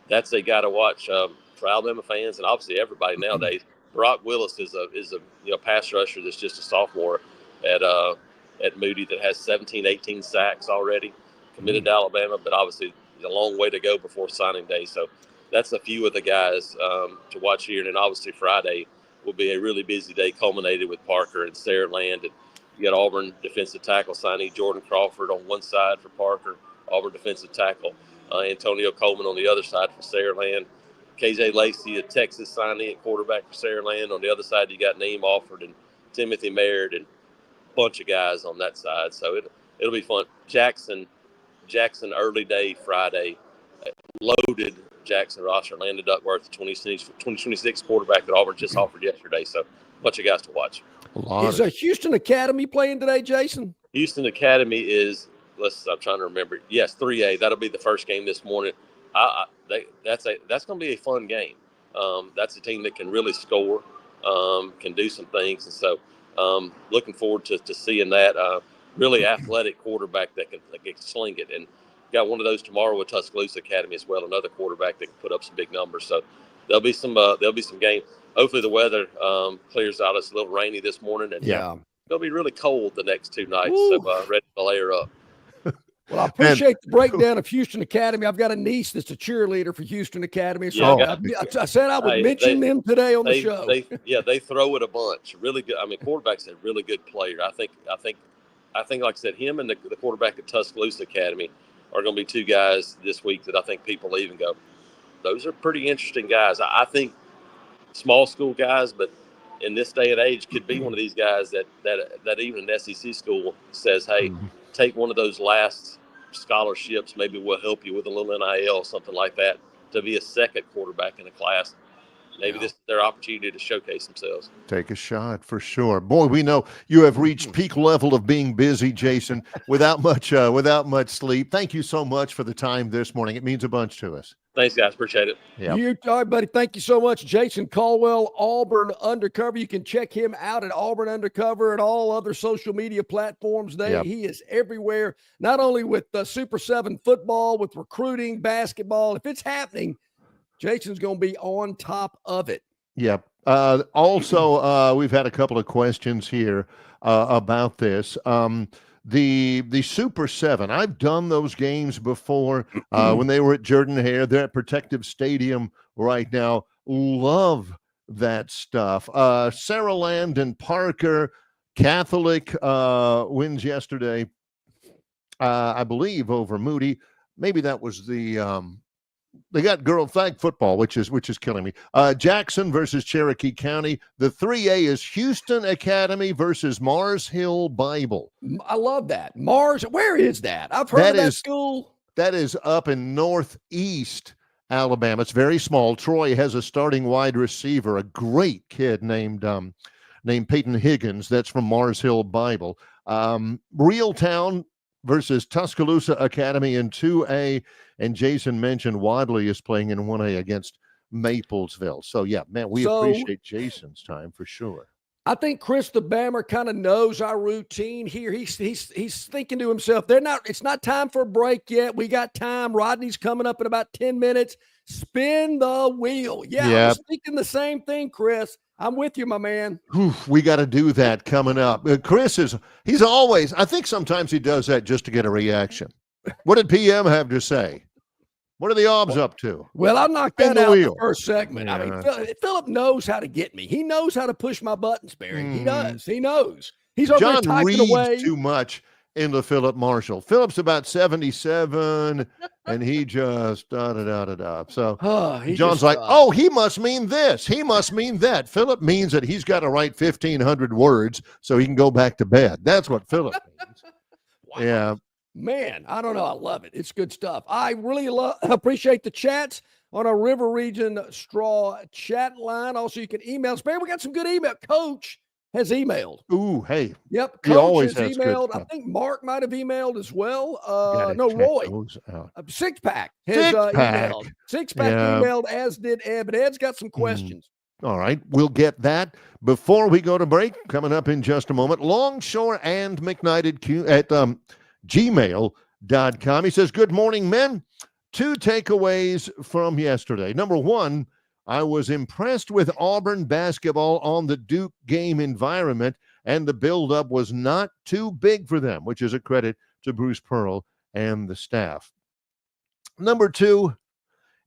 that's a guy to watch for Alabama fans and obviously everybody nowadays. Brock Willis is a pass rusher that's just a sophomore at Moody that has 17, 18 sacks already, committed to Alabama, but obviously a long way to go before signing day. So that's a few of the guys to watch here. And then obviously Friday will be a really busy day, culminated with Parker and Sarah Land. And you got Auburn defensive tackle signee Jordan Crawford on one side for Parker, Auburn defensive tackle Antonio Coleman on the other side for Sarah Land. KJ Lacey, a Texas signee at quarterback for Sarah Land. On the other side, you got Neem Alford and Timothy Merritt and a bunch of guys on that side. So it'll be fun. Jackson early day Friday, loaded Jackson Ross, or Landon Duckworth, the 2026 quarterback that Auburn just offered yesterday. So, a bunch of guys to watch. Is Houston Academy playing today, Jason? Houston Academy is, I'm trying to remember. Yes, 3A. That'll be the first game this morning. That's going to be a fun game. That's a team that can really score, can do some things. And so looking forward to seeing that really athletic quarterback that can sling it. And got one of those tomorrow with Tuscaloosa Academy as well, another quarterback that can put up some big numbers. So there'll be some game. Hopefully the weather clears out. It's a little rainy this morning, and it'll be really cold the next 2 nights. Ooh. So ready to layer up. Well, I appreciate the breakdown of Houston Academy. I've got a niece that's a cheerleader for Houston Academy. So I said I would mention them today on the show. They throw it a bunch. Really good. I mean, quarterback's a really good player. I think, like I said, him and the quarterback at Tuscaloosa Academy are going to be 2 guys this week that I think people even go, those are pretty interesting guys. I think small school guys, but in this day and age, could be one of these guys that even an SEC school says, hey, take one of those last scholarships. Maybe we'll help you with a little NIL, something like that, to be a second quarterback in a class. Maybe this is their opportunity to showcase themselves. Take a shot for sure. Boy, we know you have reached peak level of being busy, Jason, without much sleep. Thank you so much for the time this morning. It means a bunch to us. Thanks, guys. Appreciate it. All right, buddy. Thank you so much. Jason Caldwell, Auburn Undercover. You can check him out at Auburn Undercover and all other social media platforms. He is everywhere, not only with Super 7 football, with recruiting, basketball. If it's happening, Jason's going to be on top of it. Yep. Also, we've had a couple of questions here about this. The Super 7, I've done those games before when they were at Jordan-Hare. They're at Protective Stadium right now. Love that stuff. Sarah Land and Parker, Catholic wins yesterday, I believe, over Moody. Maybe that was they got girl flag football, which is killing me. Jackson versus Cherokee County. The 3A is Houston Academy versus Mars Hill Bible. I love that. Mars, where is that? I've heard of that school. That is up in northeast Alabama. It's very small. Troy has a starting wide receiver, a great kid named Peyton Higgins. That's from Mars Hill Bible. Reeltown versus Tuscaloosa Academy in 2A. And Jason mentioned Wadley is playing in 1A against Maplesville. So, yeah, man, we appreciate Jason's time for sure. I think Chris the Bammer kind of knows our routine here. He's thinking to himself, it's not time for a break yet. We got time. Rodney's coming up in about 10 minutes. Spin the wheel. Yeah, I was thinking the same thing, Chris. I'm with you, my man. We got to do that coming up. Chris he's always, I think sometimes he does that just to get a reaction. What did PM have to say? What are the Aubs up to? Well, I knocked that out in the first segment. I mean, Philip knows how to get me. He knows how to push my buttons, Barry. He does. He knows. He's over John typing reads away. Too much into Philip Marshall. Philip's about 77, and he just da-da-da-da-da. So John's like, he must mean this. He must mean that. Philip means that he's got to write 1,500 words so he can go back to bed. That's what Philip means. Wow. Yeah. Man, I don't know. I love it. It's good stuff. I really appreciate the chats on our River Region Straw chat line. Also, you can email us. Man, we got some good email. Coach has emailed. Ooh, hey. Yep. Coach has emailed. I think Mark might have emailed as well. No, Roy. Six Pack has emailed. Six Pack emailed, as did Ed. But Ed's got some questions. All right, we'll get that before we go to break. Coming up in just a moment. Longshore and McKnight at gmail.com. He says, good morning, men. 2 takeaways from yesterday. Number 1, I was impressed with Auburn basketball on the Duke game environment, and the buildup was not too big for them, which is a credit to Bruce Pearl and the staff. Number 2,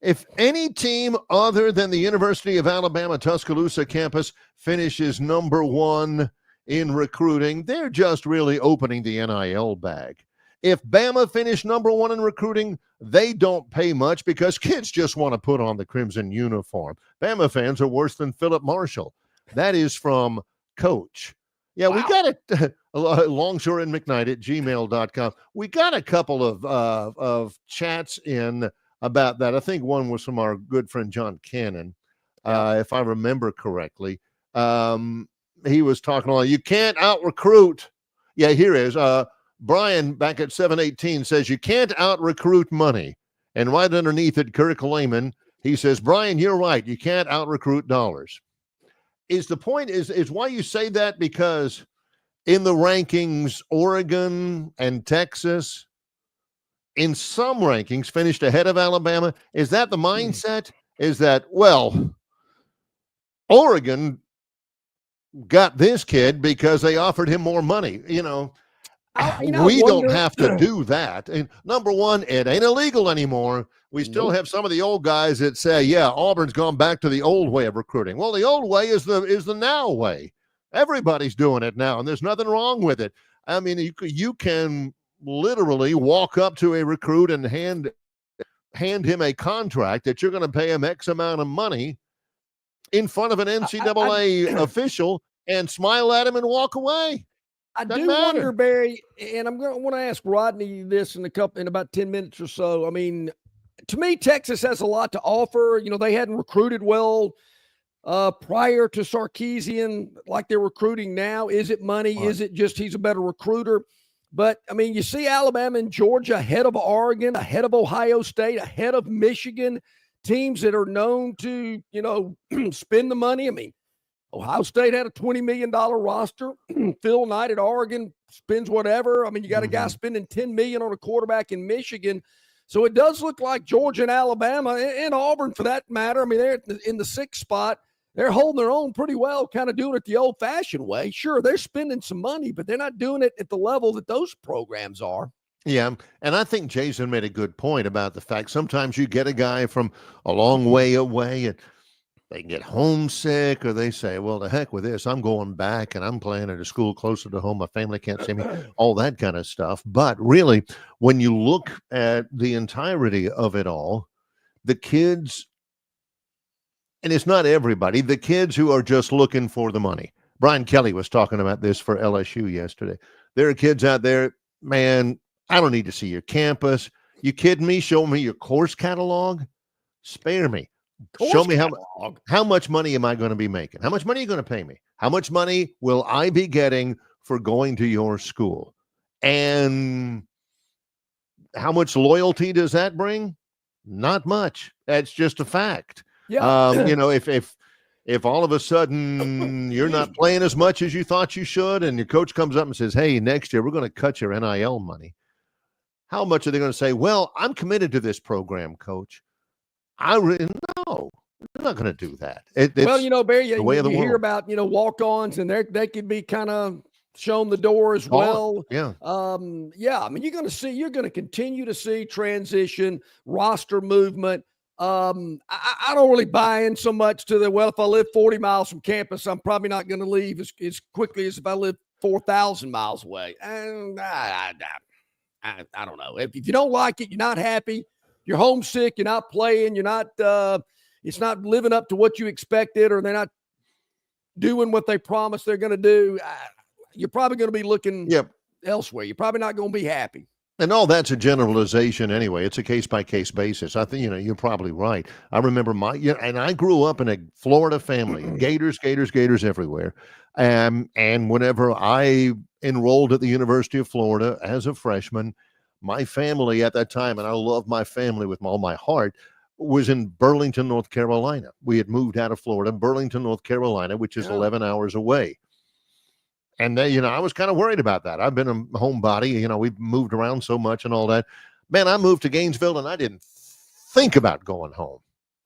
if any team other than the University of Alabama Tuscaloosa campus finishes number 1 in recruiting, they're just really opening the NIL bag. If Bama finished number 1 in recruiting, they don't pay much because kids just want to put on the crimson uniform. Bama fans are worse than Philip Marshall. That is from Coach. Yeah, wow. We got it. Longshore and McKnight at gmail.com. We got a couple of chats in about that. I think one was from our good friend John Cannon, if I remember correctly. He was talking about you can't out recruit. Yeah, here is Brian back at 718 says you can't out recruit money. And right underneath it, Kirk Lehman, he says, Brian, you're right. You can't out recruit dollars. Is the point is why you say that because in the rankings, Oregon and Texas, in some rankings, finished ahead of Alabama. Is that the mindset? Is that, well, Oregon got this kid because they offered him more money? We don't have to do that. And number one, it ain't illegal anymore. We still have some of the old guys that say, yeah, Auburn's gone back to the old way of recruiting. Well, the old way is the now way. Everybody's doing it now, and there's nothing wrong with it. I mean, you can literally walk up to a recruit and hand him a contract that you're going to pay him X amount of money in front of an NCAA official and smile at him and walk away. I do wonder, Barry, and I'm going to want to ask Rodney this in about 10 minutes or so. I mean, to me, Texas has a lot to offer. They hadn't recruited well prior to Sarkisian like they're recruiting now. Is it money? Right. Is it just he's a better recruiter? But, I mean, you see Alabama and Georgia ahead of Oregon, ahead of Ohio State, ahead of Michigan, teams that are known to, spend the money. I mean, Ohio State had a $20 million roster. Phil Knight at Oregon spends whatever. I mean, you got a guy spending $10 million on a quarterback in Michigan. So it does look like Georgia and Alabama and Auburn, for that matter. I mean, they're in the 6th spot. They're holding their own pretty well, kind of doing it the old-fashioned way. Sure, they're spending some money, but they're not doing it at the level that those programs are. Yeah, and I think Jason made a good point about the fact sometimes you get a guy from a long way away and they get homesick, or they say, well, the heck with this. I'm going back and I'm playing at a school closer to home. My family can't see me, all that kind of stuff. But really, when you look at the entirety of it all, the kids, and it's not everybody, the kids who are just looking for the money. Brian Kelly was talking about this for LSU yesterday. There are kids out there, man, I don't need to see your campus. You kidding me? Show me your course catalog. Spare me. Show me how much money am I going to be making? How much money are you going to pay me? How much money will I be getting for going to your school? And how much loyalty does that bring? Not much. That's just a fact. Yeah. If all of a sudden you're not playing as much as you thought you should, and your coach comes up and says, hey, next year we're going to cut your NIL money. How much are they going to say, well, I'm committed to this program, coach? No, they're not going to do that. Barry, you hear about, walk-ons, and they could be kind of shown the door as well. Yeah. I mean, you're going to continue to see transition, roster movement. I don't really buy in so much to if I live 40 miles from campus, I'm probably not going to leave as quickly as if I live 4,000 miles away. And I don't know. If you don't like it, you're not happy, you're homesick, you're not playing, you're not, it's not living up to what you expected, or they're not doing what they promised they're going to do, you're probably going to be looking elsewhere. You're probably not going to be happy. And all that's a generalization anyway. It's a case-by-case basis. I think, you're probably right. I remember and I grew up in a Florida family, Gators everywhere. And whenever I enrolled at the University of Florida as a freshman, my family at that time, and I love my family with all my heart, was in Burlington, North Carolina. We had moved out of Florida, Burlington, North Carolina, which is 11 hours away. And I was kind of worried about that. I've been a homebody. We've moved around so much and all that. Man, I moved to Gainesville, and I didn't think about going home.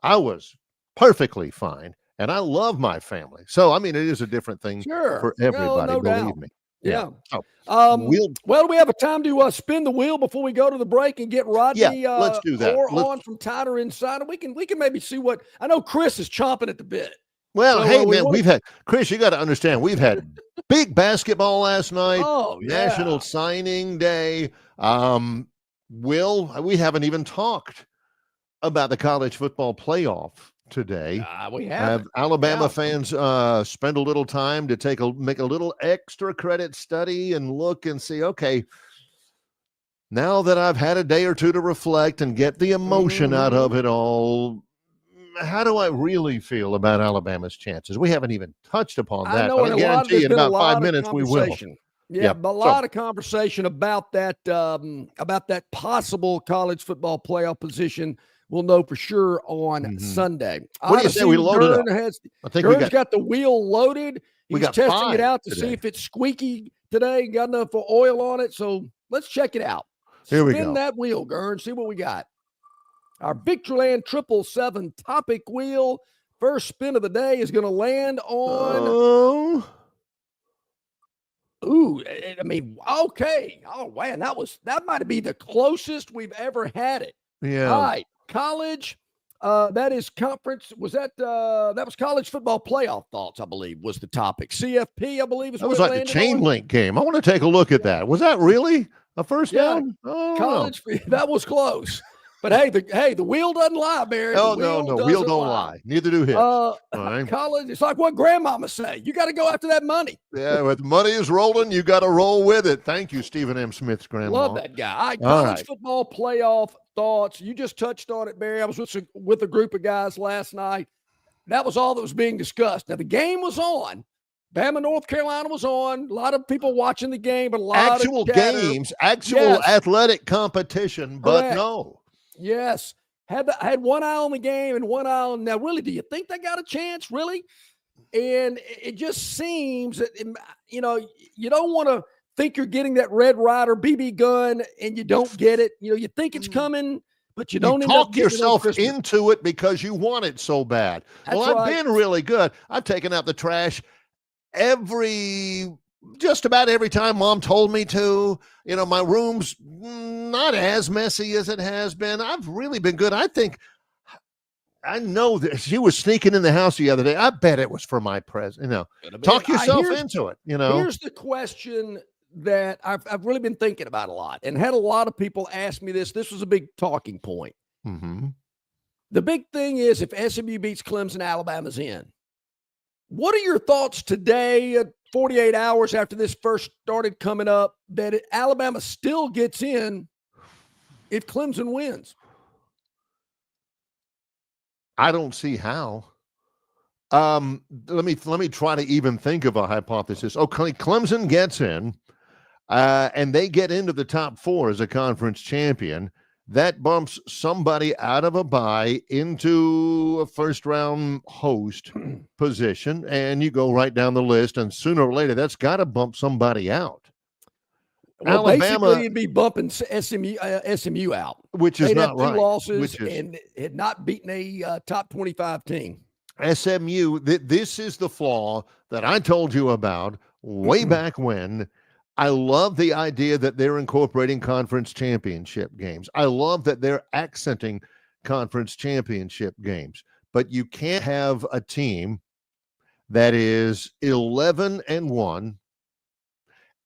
I was perfectly fine, and I love my family. So, I mean, it is a different thing for everybody, no believe doubt. me. Yeah. Do we have a time to spin the wheel before we go to the break and get Rodney let's do that. On from Tighter Insider? We can maybe see what – I know Chris is chomping at the bit. Well, we've had – Chris, you got to understand, we've had big basketball last night, National Signing Day. We haven't even talked about the college football playoff today. We have Alabama fans spend a little time to make a little extra credit study and look and see, okay, now that I've had a day or two to reflect and get the emotion out of it all, how do I really feel about Alabama's chances? We haven't even touched upon that. I know, But and I guarantee you in about 5 minutes we will. Yeah, a lot of conversation about that possible college football playoff position. We'll know for sure on Sunday. What do you say we load it up? I think Gern's got the wheel loaded. He's testing it out to today. see if it's squeaky today. Got enough oil on it, so let's check it out. Here we go. Spin that wheel, Gern. See what we got. Our Victoryland 777 topic wheel. First spin of the day is going to land on. Ooh, I mean, okay. Oh, man, that might be the closest we've ever had it. Yeah. All right, college. That is conference. Was that was college football playoff thoughts? I believe was the topic. CFP, I believe, is that was like the chain link game. I want to take a look at that. Was that really a first down? Oh, college. That was close. But hey, the wheel doesn't lie, Barry. Oh, no, wheel don't lie. Neither do hips. Right. College, it's like what grandmama say. You got to go after that money. Yeah, when the money is rolling, you got to roll with it. Thank you, Stephen M. Smith's grandma. Love that guy. College football playoff thoughts. You just touched on it, Barry. I was with a group of guys last night. That was all that was being discussed. Now, the game was on. Bama, North Carolina was on. A lot of people watching the game, but a lot of games, yes. athletic competition, but Correct. no. Yes. Had one eye on the game and one eye on. Now, really, do you think they got a chance? Really? And it just seems that, you don't want to think you're getting that Red Ryder BB gun and you don't get it. You think it's coming, but you don't talk yourself into it because you want it so bad. That's I've right. been really good. I've taken out the trash just about every time Mom told me to. My room's not as messy as it has been. I've really been good. I know that she was sneaking in the house the other day. I bet it was for my present. Talk yourself into it. Here's the question that I've really been thinking about a lot and had a lot of people ask me this. This was a big talking point. Mm-hmm. The big thing is if SMU beats Clemson, Alabama's in. What are your thoughts today, 48 hours after this first started coming up, that Alabama still gets in if Clemson wins? I don't see how. Let me try to even think of a hypothesis. Okay, Clemson gets in, and they get into the top 4 as a conference champion. That bumps somebody out of a bye into a first-round host position, and you go right down the list, and sooner or later, that's got to bump somebody out. Well, Alabama, basically, it'd be bumping SMU out. Which is not right. 2 losses and had not beaten a top 25 team. SMU, this is the flaw that I told you about way back when. I love the idea that they're incorporating conference championship games. I love that they're accenting conference championship games. But you can't have a team that is 11-1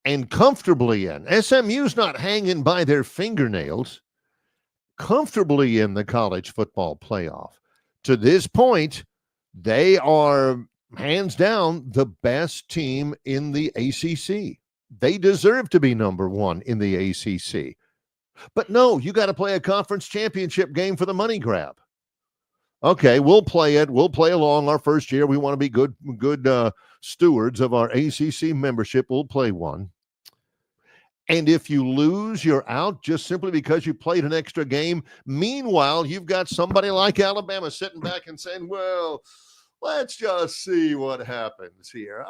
and comfortably in. SMU's not hanging by their fingernails, comfortably in the college football playoff. To this point, they are hands down the best team in the ACC. They deserve to be number 1 in the ACC. But no, you got to play a conference championship game for the money grab. Okay, we'll play it. We'll play along our first year. We want to be good stewards of our ACC membership. We'll play one. And if you lose, you're out just simply because you played an extra game. Meanwhile, you've got somebody like Alabama sitting back and saying, well, let's just see what happens here.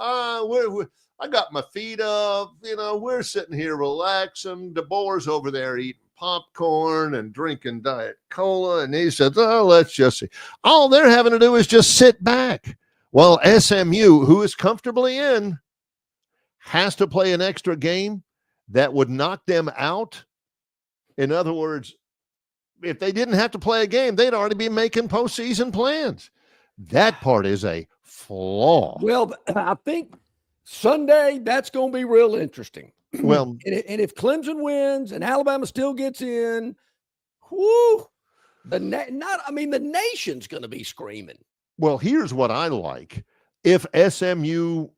I got my feet up. We're sitting here relaxing. DeBoer's over there eating popcorn and drinking Diet Cola. And he says, let's just see. All they're having to do is just sit back. While SMU, who is comfortably in, has to play an extra game that would knock them out. In other words, if they didn't have to play a game, they'd already be making postseason plans. That part is a flaw. Well, I think Sunday, that's going to be real interesting. Well, and if Clemson wins and Alabama still gets in, the nation's going to be screaming. Well, here's what I like. If SMU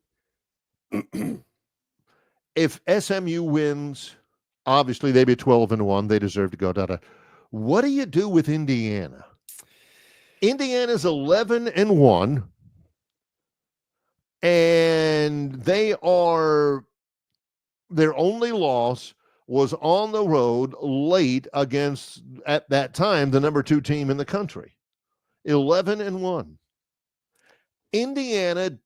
wins Obviously, they'd be 12-1. They deserve to go down. What do you do with Indiana? Indiana's 11-1, and their only loss was on the road late against, at that time, the number 2 team in the country. 11-1. Indiana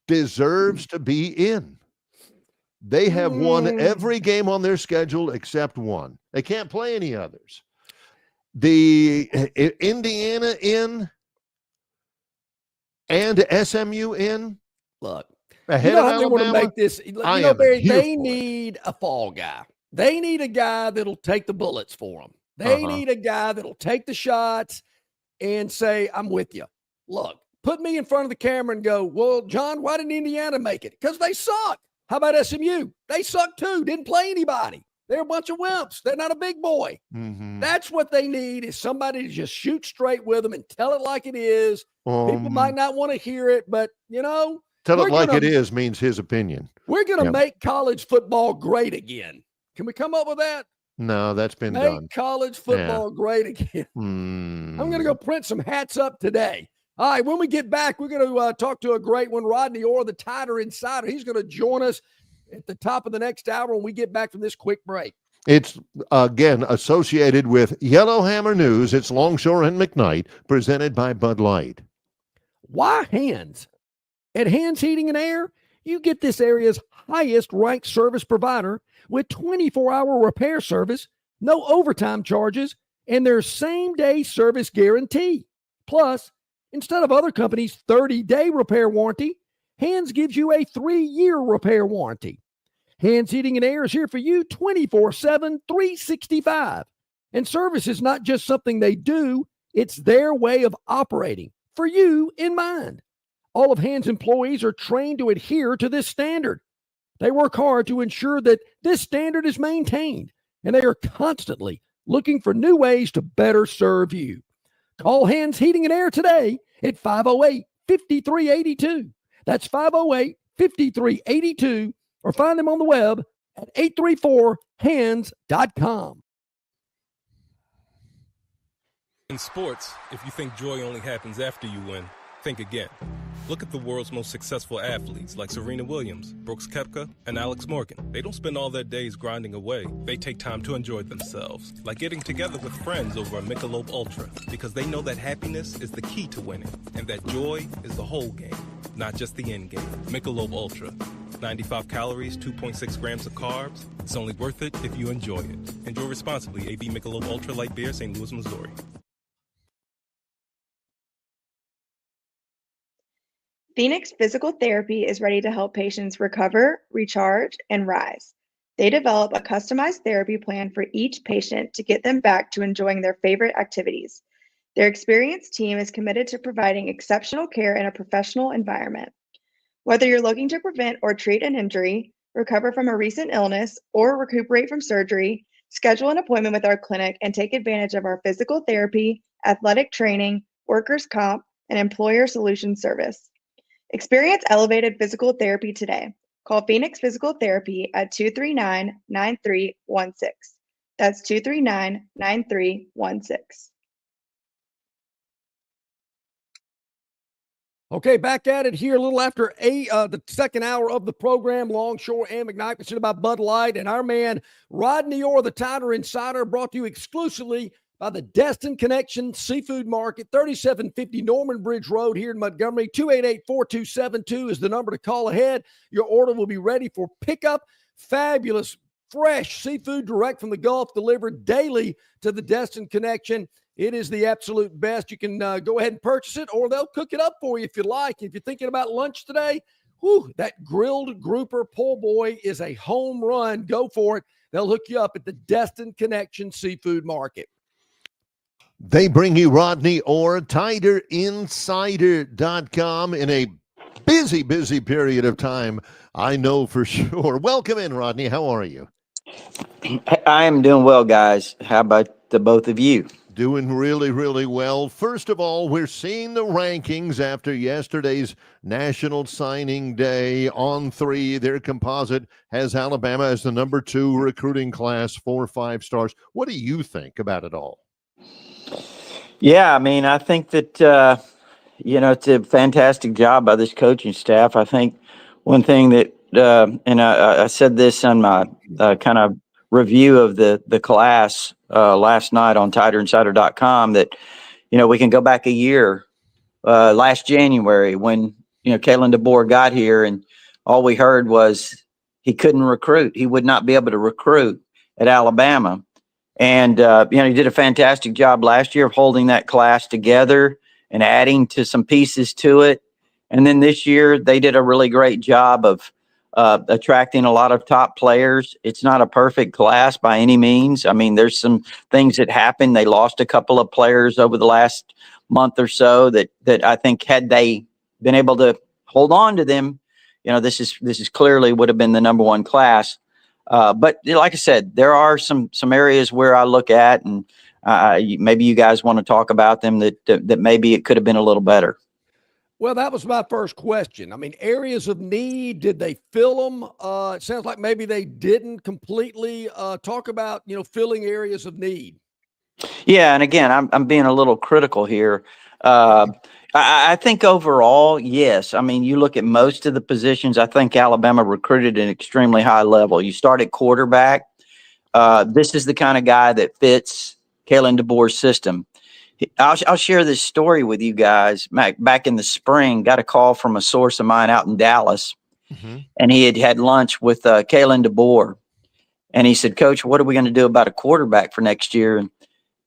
deserves to be in. They have won every game on their schedule except one. They can't play any others. The Indiana in and SMU in. Look, ahead you know of how they want to Alabama? make this. Barry, they need a fall guy. They need a guy that'll take the bullets for them. They need a guy that'll take the shots and say, I'm with you. Look, put me in front of the camera and go, well, John, why didn't Indiana make it? Because they suck. How about SMU? They suck too. Didn't play anybody. They're a bunch of wimps. They're not a big boy. That's what they need, is somebody to just shoot straight with them and tell it like it is. People might not want to hear it, but, tell it like it is means his opinion. We're going to make college football great again. Can we come up with that? No, that's been done. Make college football great again. I'm going to go print some hats up today. All right, when we get back, we're going to talk to a great one, Rodney Orr, the Tider Insider. He's going to join us at the top of the next hour when we get back from this quick break. It's, again, associated with Yellowhammer News. It's Longshore and McKnight, presented by Bud Light. Why Hands? At Hands Heating and Air, you get this area's highest-ranked service provider with 24-hour repair service, no overtime charges, and their same-day service guarantee. Plus, instead of other companies' 30-day repair warranty, Hands gives you a 3-year repair warranty. Hands Heating and Air is here for you 24/7, 365. And service is not just something they do, it's their way of operating, for you in mind. All of Hands employees are trained to adhere to this standard. They work hard to ensure that this standard is maintained, and they are constantly looking for new ways to better serve you. Call Hands Heating and Air today at 508-5382. That's 508-5382, or find them on the web at 834hands.com. In sports, if you think joy only happens after you win, think again. Look at the world's most successful athletes like Serena Williams, Brooks Koepka, and Alex Morgan. They don't spend all their days grinding away. They take time to enjoy themselves, like getting together with friends over a Michelob Ultra, because they know that happiness is the key to winning, and that joy is the whole game, not just the end game. Michelob Ultra. 95 calories, 2.6 grams of carbs. It's only worth it if you enjoy it. Enjoy responsibly. AB Michelob Ultra Light Beer, St. Louis, Missouri. Phoenix Physical Therapy is ready to help patients recover, recharge, and rise. They develop a customized therapy plan for each patient to get them back to enjoying their favorite activities. Their experienced team is committed to providing exceptional care in a professional environment. Whether you're looking to prevent or treat an injury, recover from a recent illness, or recuperate from surgery, schedule an appointment with our clinic and take advantage of our physical therapy, athletic training, workers' comp, and employer solutions service. Experience elevated physical therapy today. Call Phoenix Physical Therapy at 239-9316. That's 239-9316. Okay, back at it here a little after the second hour of the program. Longshore and McKnight, presented by Bud Light, and our man Rodney Orr, the Tider Insider, brought to you exclusively by the Destin Connection Seafood Market, 3750 Norman Bridge Road here in Montgomery. 288-4272 is the number to call ahead. Your order will be ready for pickup. Fabulous, fresh seafood direct from the Gulf, delivered daily to the Destin Connection. It is the absolute best. You can go ahead and purchase it, or they'll cook it up for you if you like. If you're thinking about lunch today, that grilled grouper po' boy is a home run. Go for it. They'll hook you up at the Destin Connection Seafood Market. They bring you Rodney Orr, TiderInsider.com, in a busy, busy period of time, I know for sure. Welcome in, Rodney. How are you? I am doing well, guys. How about the both of you? doing really, really well. First of all, we're seeing the rankings after yesterday's National Signing Day. On 3, their composite has Alabama as the number 2 recruiting class, 4 5 stars. What do you think about it all? Yeah, I mean, I think that, it's a fantastic job by this coaching staff. I think one thing that, and I said this on my kind of review of the class last night on TigerInsider.com, that, we can go back a year, last January when, Kalen DeBoer got here, and all we heard was he couldn't recruit. He would not be able to recruit at Alabama. And, he did a fantastic job last year of holding that class together and adding to some pieces to it. And then this year, they did a really great job of attracting a lot of top players. It's not a perfect class by any means. I mean, there's some things that happened. They lost a couple of players over the last month or so that I think had they been able to hold on to them, this is clearly would have been the number 1 class. But like I said, there are some areas where I look at, and maybe you guys want to talk about them that maybe it could have been a little better. Well, that was my first question. I mean, areas of need, did they fill them? It sounds like maybe they didn't completely talk about, filling areas of need. Yeah, and again, I'm being a little critical here. I think overall, yes. I mean, you look at most of the positions, I think Alabama recruited at an extremely high level. You start at quarterback. This is the kind of guy that fits Kalen DeBoer's system. I'll share this story with you guys. Back in the spring, got a call from a source of mine out in Dallas, and he had lunch with Kalen DeBoer. And he said, "Coach, what are we going to do about a quarterback for next year?" And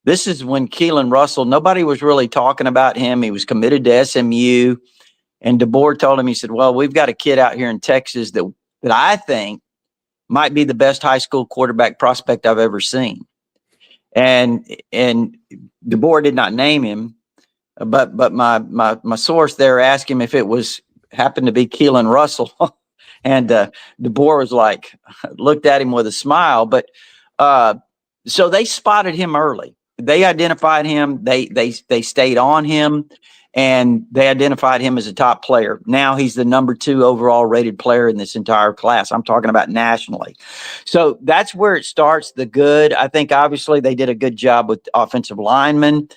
this is when Keelan Russell, nobody was really talking about him. He was committed to SMU. And DeBoer told him, he said, "Well, we've got a kid out here in Texas that I think might be the best high school quarterback prospect I've ever seen." And DeBoer did not name him, but my source there asked him if it happened to be Keelan Russell. And DeBoer was like, looked at him with a smile. But so they spotted him early. They identified him. They stayed on him, and they identified him as a top player. Now he's the number 2 overall rated player in this entire class. I'm talking about nationally. So that's where it starts, the good. I think obviously they did a good job with offensive linemen.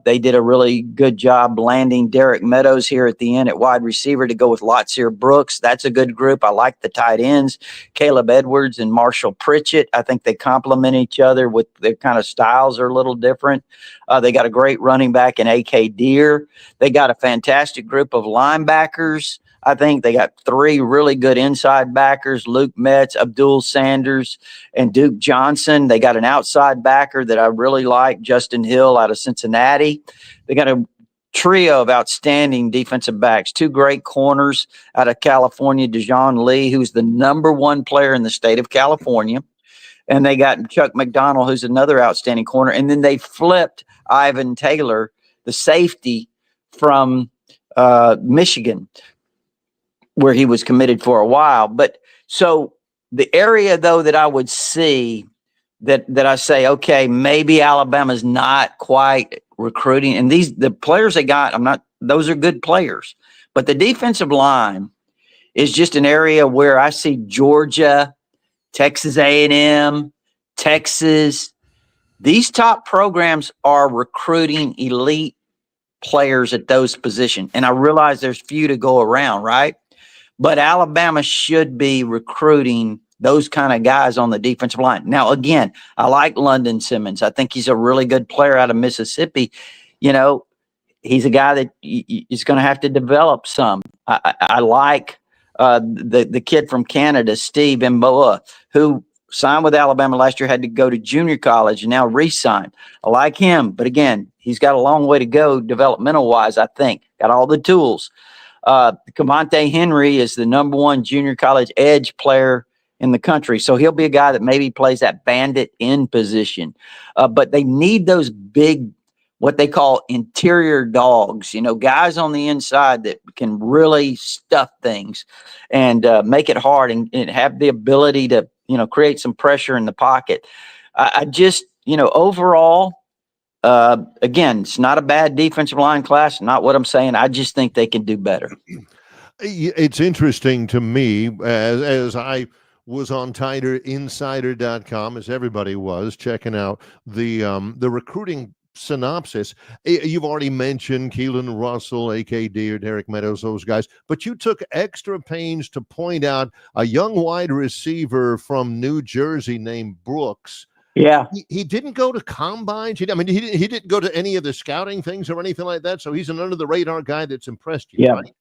They did a really good job landing Derek Meadows here at the end at wide receiver to go with Latsier Brooks. That's a good group. I like the tight ends, Caleb Edwards and Marshall Pritchett. I think they complement each other with their kind of styles are a little different. They got a great running back in A.K. Deere. They got a fantastic group of linebackers. I think they got 3 really good inside backers, Luke Metz, Abdul Sanders, and Duke Johnson. They got an outside backer that I really like, Justin Hill out of Cincinnati. They got a trio of outstanding defensive backs, 2 great corners out of California, Dejon Lee, who's the number 1 player in the state of California. And they got Chuck McDonald, who's another outstanding corner. And then they flipped Ivan Taylor, the safety from Michigan, where he was committed for a while. But so the area, though, that I would see that I say, okay, maybe Alabama's not quite recruiting. And the players they got, those are good players. But the defensive line is just an area where I see Georgia, Texas A&M, Texas. These top programs are recruiting elite players at those positions. And I realize there's few to go around, right? But Alabama should be recruiting those kind of guys on the defensive line. Now, again, I like London Simmons. I think he's a really good player out of Mississippi. He's a guy that is going to have to develop some. I like the kid from Canada, Steve Mboa, who signed with Alabama last year, had to go to junior college and now re-signed. I like him. But again, he's got a long way to go developmental-wise, I think. Got all the tools. Cavante Henry is the number 1 junior college edge player in the country. So he'll be a guy that maybe plays that bandit end position. But they need those big, what they call interior dogs, guys on the inside that can really stuff things and make it hard and have the ability to, create some pressure in the pocket. I just, overall, Again, it's not a bad defensive line class. Not what I'm saying. I just think they can do better. It's interesting to me as I was on TigerInsider.com, as everybody was checking out the recruiting synopsis. You've already mentioned Keelan Russell, AKD, or Derek Meadows, those guys, but you took extra pains to point out a young wide receiver from New Jersey named Brooks. Yeah, he didn't go to combines. He didn't go to any of the scouting things or anything like that. So he's an under the radar guy that's impressed you. yeah. Right?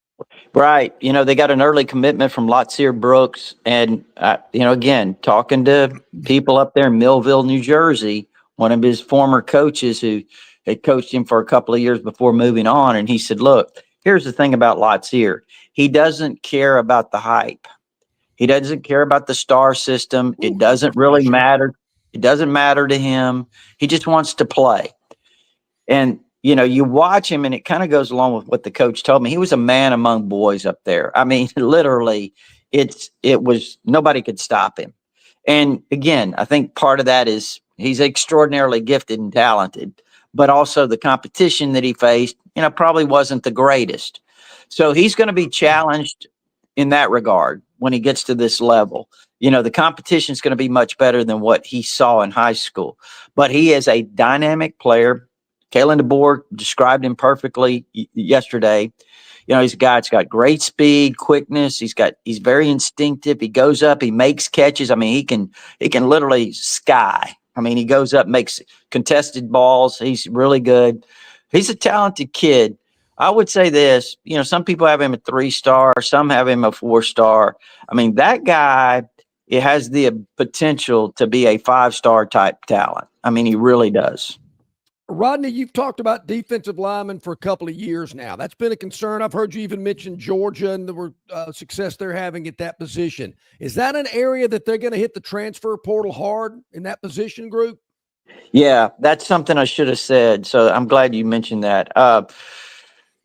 Right. They got an early commitment from Lotsier Brooks. And, again, talking to people up there in Millville, New Jersey, one of his former coaches who had coached him for a couple of years before moving on. And he said, look, here's the thing about Lotsier. He doesn't care about the hype. He doesn't care about the star system. It doesn't really matter. It doesn't matter to him. He just wants to play. And, you watch him and it kind of goes along with what the coach told me. He was a man among boys up there. I mean, literally, it was nobody could stop him. And again, I think part of that is he's extraordinarily gifted and talented, but also the competition that he faced, probably wasn't the greatest. So he's going to be challenged in that regard when he gets to this level. The competition is going to be much better than what he saw in high school. But he is a dynamic player. Kalen DeBoer described him perfectly yesterday. He's a guy that's got great speed, quickness. He's very instinctive. He goes up, he makes catches. I mean, he can literally sky. I mean, he goes up, makes contested balls. He's really good. He's a talented kid. I would say this, some people have him a 3-star, some have him a 4-star. I mean, that guy, it has the potential to be a 5-star type talent. I mean, he really does. Rodney, you've talked about defensive linemen for a couple of years now. That's been a concern. I've heard you even mention Georgia and the success they're having at that position. Is that an area that they're going to hit the transfer portal hard in that position group? Yeah, that's something I should have said. So I'm glad you mentioned that.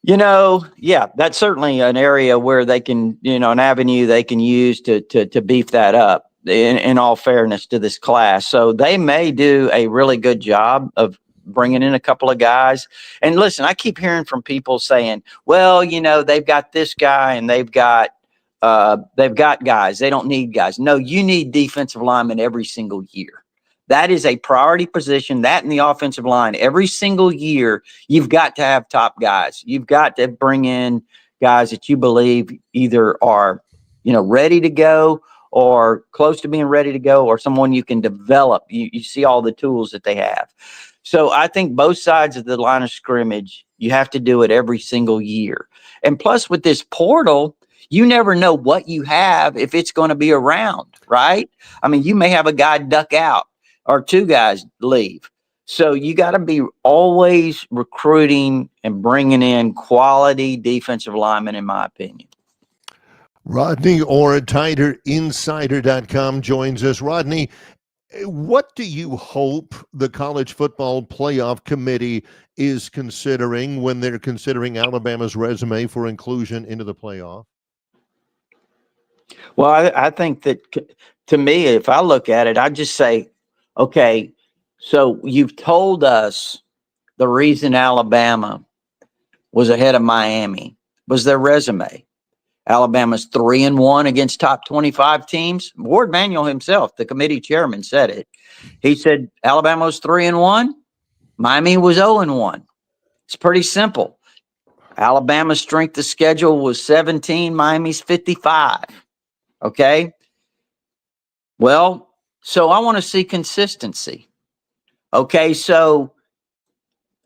Yeah, that's certainly an area where they can, an avenue they can use to beef that up in all fairness to this class. So they may do a really good job of bringing in a couple of guys. And listen, I keep hearing from people saying, well, they've got this guy and they've got guys. They don't need guys. No, you need defensive linemen every single year. That is a priority position, that in the offensive line. Every single year, you've got to have top guys. You've got to bring in guys that you believe either are, ready to go or close to being ready to go, or someone you can develop. You see all the tools that they have. So I think both sides of the line of scrimmage, you have to do it every single year. And plus with this portal, you never know what you have if it's going to be around, right? I mean, you may have a guy duck out or 2 guys leave. So you got to be always recruiting and bringing in quality defensive linemen, in my opinion. Rodney Orr, TigerInsider.com joins us. Rodney, what do you hope the College Football Playoff Committee is considering when they're considering Alabama's resume for inclusion into the playoff? Well, I think that, to me, if I look at it, I just say, okay, so you've told us the reason Alabama was ahead of Miami was their resume. Alabama's 3-1 against top 25 teams. Ward Manuel himself, the committee chairman, said it. He said Alabama was 3-1, Miami was 0-1. It's pretty simple. Alabama's strength of schedule was 17, Miami's 55. Okay? Well, so I want to see consistency. Okay, so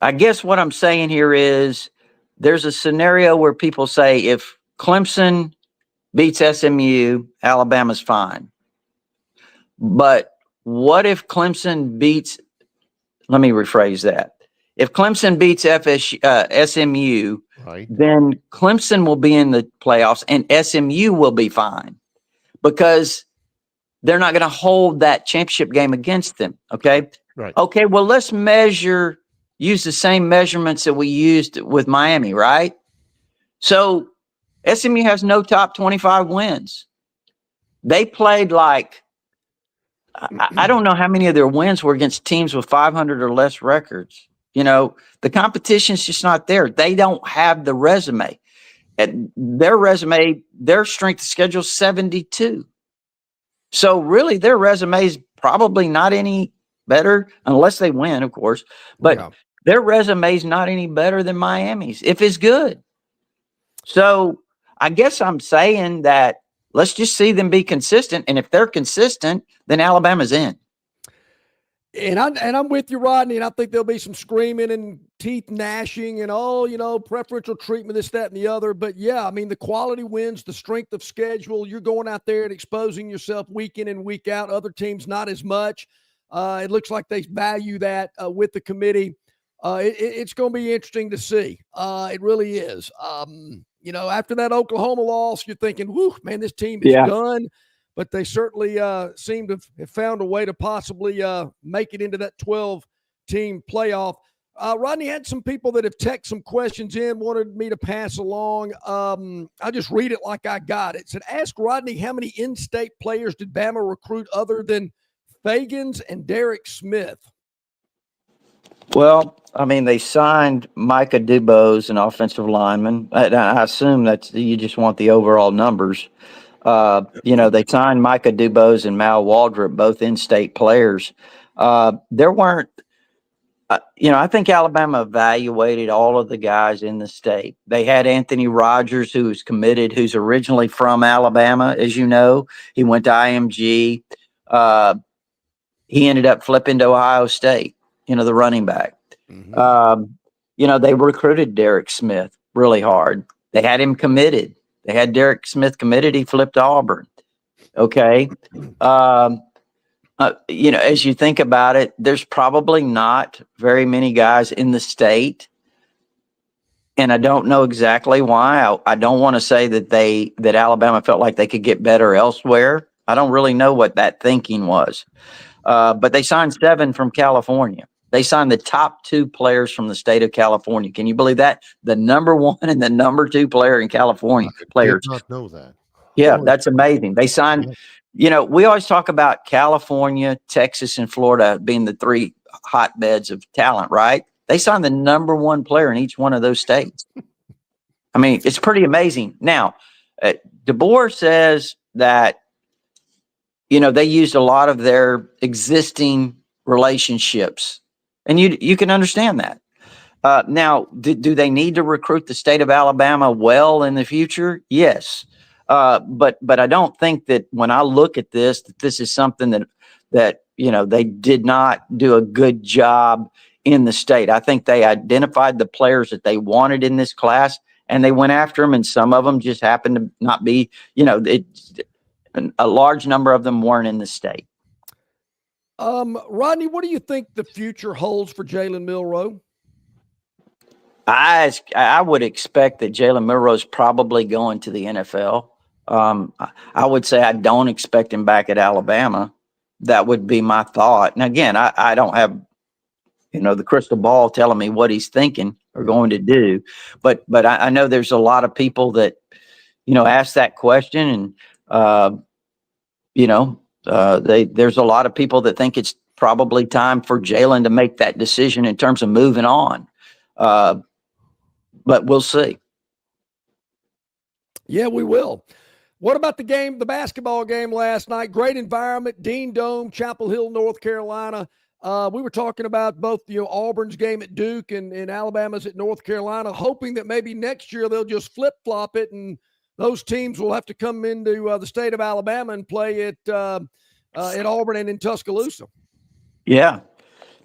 I guess what I'm saying here is there's a scenario where people say if Clemson beats SMU, Alabama's fine. But what if Clemson beats, let me rephrase that. If Clemson beats SMU, right, then Clemson will be in the playoffs and SMU will be fine because they're not going to hold that championship game against them. Okay. Right. Okay. Well, let's use the same measurements that we used with Miami, right? So SMU has no top 25 wins. They played like, I don't know how many of their wins were against teams with 500 or less records. The competition's just not there. They don't have the resume. And their resume, their strength of schedule is 72. So really their resume is probably not any better unless they win, of course. But their resume is not any better than Miami's if it's good. So I guess I'm saying that let's just see them be consistent. And if they're consistent, then Alabama's in. And I'm with you, Rodney, and I think there'll be some screaming and teeth gnashing and preferential treatment, this, that, and the other. But yeah, I mean, the quality wins, the strength of schedule. You're going out there and exposing yourself week in and week out. Other teams not as much. It looks like they value that with the committee. It's going to be interesting to see. It really is. After that Oklahoma loss, you're thinking, "Whoo, man, this team is done." But they certainly seem to have found a way to possibly make it into that 12-team playoff. Rodney, had some people that have texted some questions in, wanted me to pass along. I'll just read it like I got it. It said, ask Rodney how many in-state players did Bama recruit other than Fagans and Derek Smith? Well, I mean, they signed Micah Dubose, an offensive lineman. I assume that you just want the overall numbers. They signed Micah Dubose and Mal Waldrop, both in-state players. There weren't, I think Alabama evaluated all of the guys in the state. They had Anthony Rogers, who was committed, who's originally from Alabama, as you know. He went to IMG. He ended up flipping to Ohio State, the running back. Mm-hmm. They recruited Derek Smith really hard. They had him committed. They had Derek Smith committed. He flipped to Auburn. Okay. As you think about it, there's probably not very many guys in the state. And I don't know exactly why. I don't want to say that Alabama felt like they could get better elsewhere. I don't really know what that thinking was. But they signed 7 from California. They signed the top 2 players from the state of California. Can you believe that? The number 1 and the number 2 player in California players. I did not know that. Yeah, that's amazing. They signed, we always talk about California, Texas, and Florida being the 3 hotbeds of talent, right? They signed the number 1 player in each one of those states. I mean, it's pretty amazing. Now, DeBoer says that, they used a lot of their existing relationships. And you can understand that. Now, do they need to recruit the state of Alabama well in the future? Yes. But I don't think that when I look at this, that this is something that they did not do a good job in the state. I think they identified the players that they wanted in this class, and they went after them, and some of them just happened to not be, a large number of them weren't in the state. Rodney, what do you think the future holds for Jalen Milroe? I would expect that Jalen Milroe is probably going to the NFL. I would say I don't expect him back at Alabama. That would be my thought. And again, I don't have, the crystal ball telling me what he's thinking or going to do. But I know there's a lot of people that, ask that question, and there's a lot of people that think it's probably time for Jalen to make that decision in terms of moving on. But we'll see. Yeah, we will. What about the basketball game last night? Great environment, Dean Dome, Chapel Hill, North Carolina. We were talking about both, Auburn's game at Duke and Alabama's at North Carolina, hoping that maybe next year they'll just flip-flop it and those teams will have to come into the state of Alabama and play at Auburn and in Tuscaloosa. Yeah.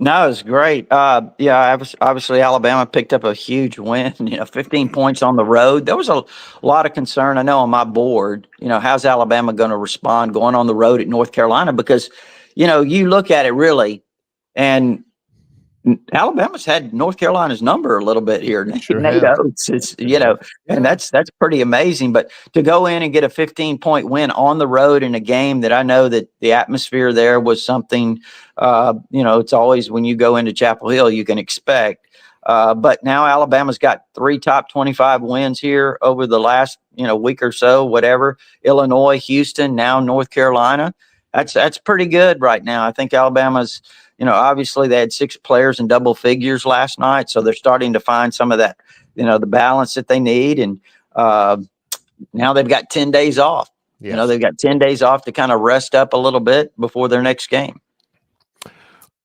No, it's great. Obviously Alabama picked up a huge win, 15 points on the road. There was a lot of concern, I know, on my board, how's Alabama going to respond going on the road at North Carolina? Because, you look at it really, and Alabama's had North Carolina's number a little bit here. Sure Nate Oates, and that's pretty amazing. But to go in and get a 15-point win on the road in a game that I know that the atmosphere there was something, it's always when you go into Chapel Hill, you can expect. But now Alabama's got 3 top 25 wins here over the last, week or so, whatever. Illinois, Houston, now North Carolina. That's pretty good right now. I think Alabama's, obviously they had 6 players in double figures last night, so they're starting to find some of that, the balance that they need. And now they've got 10 days off. Yes. They've got 10 days off to kind of rest up a little bit before their next game.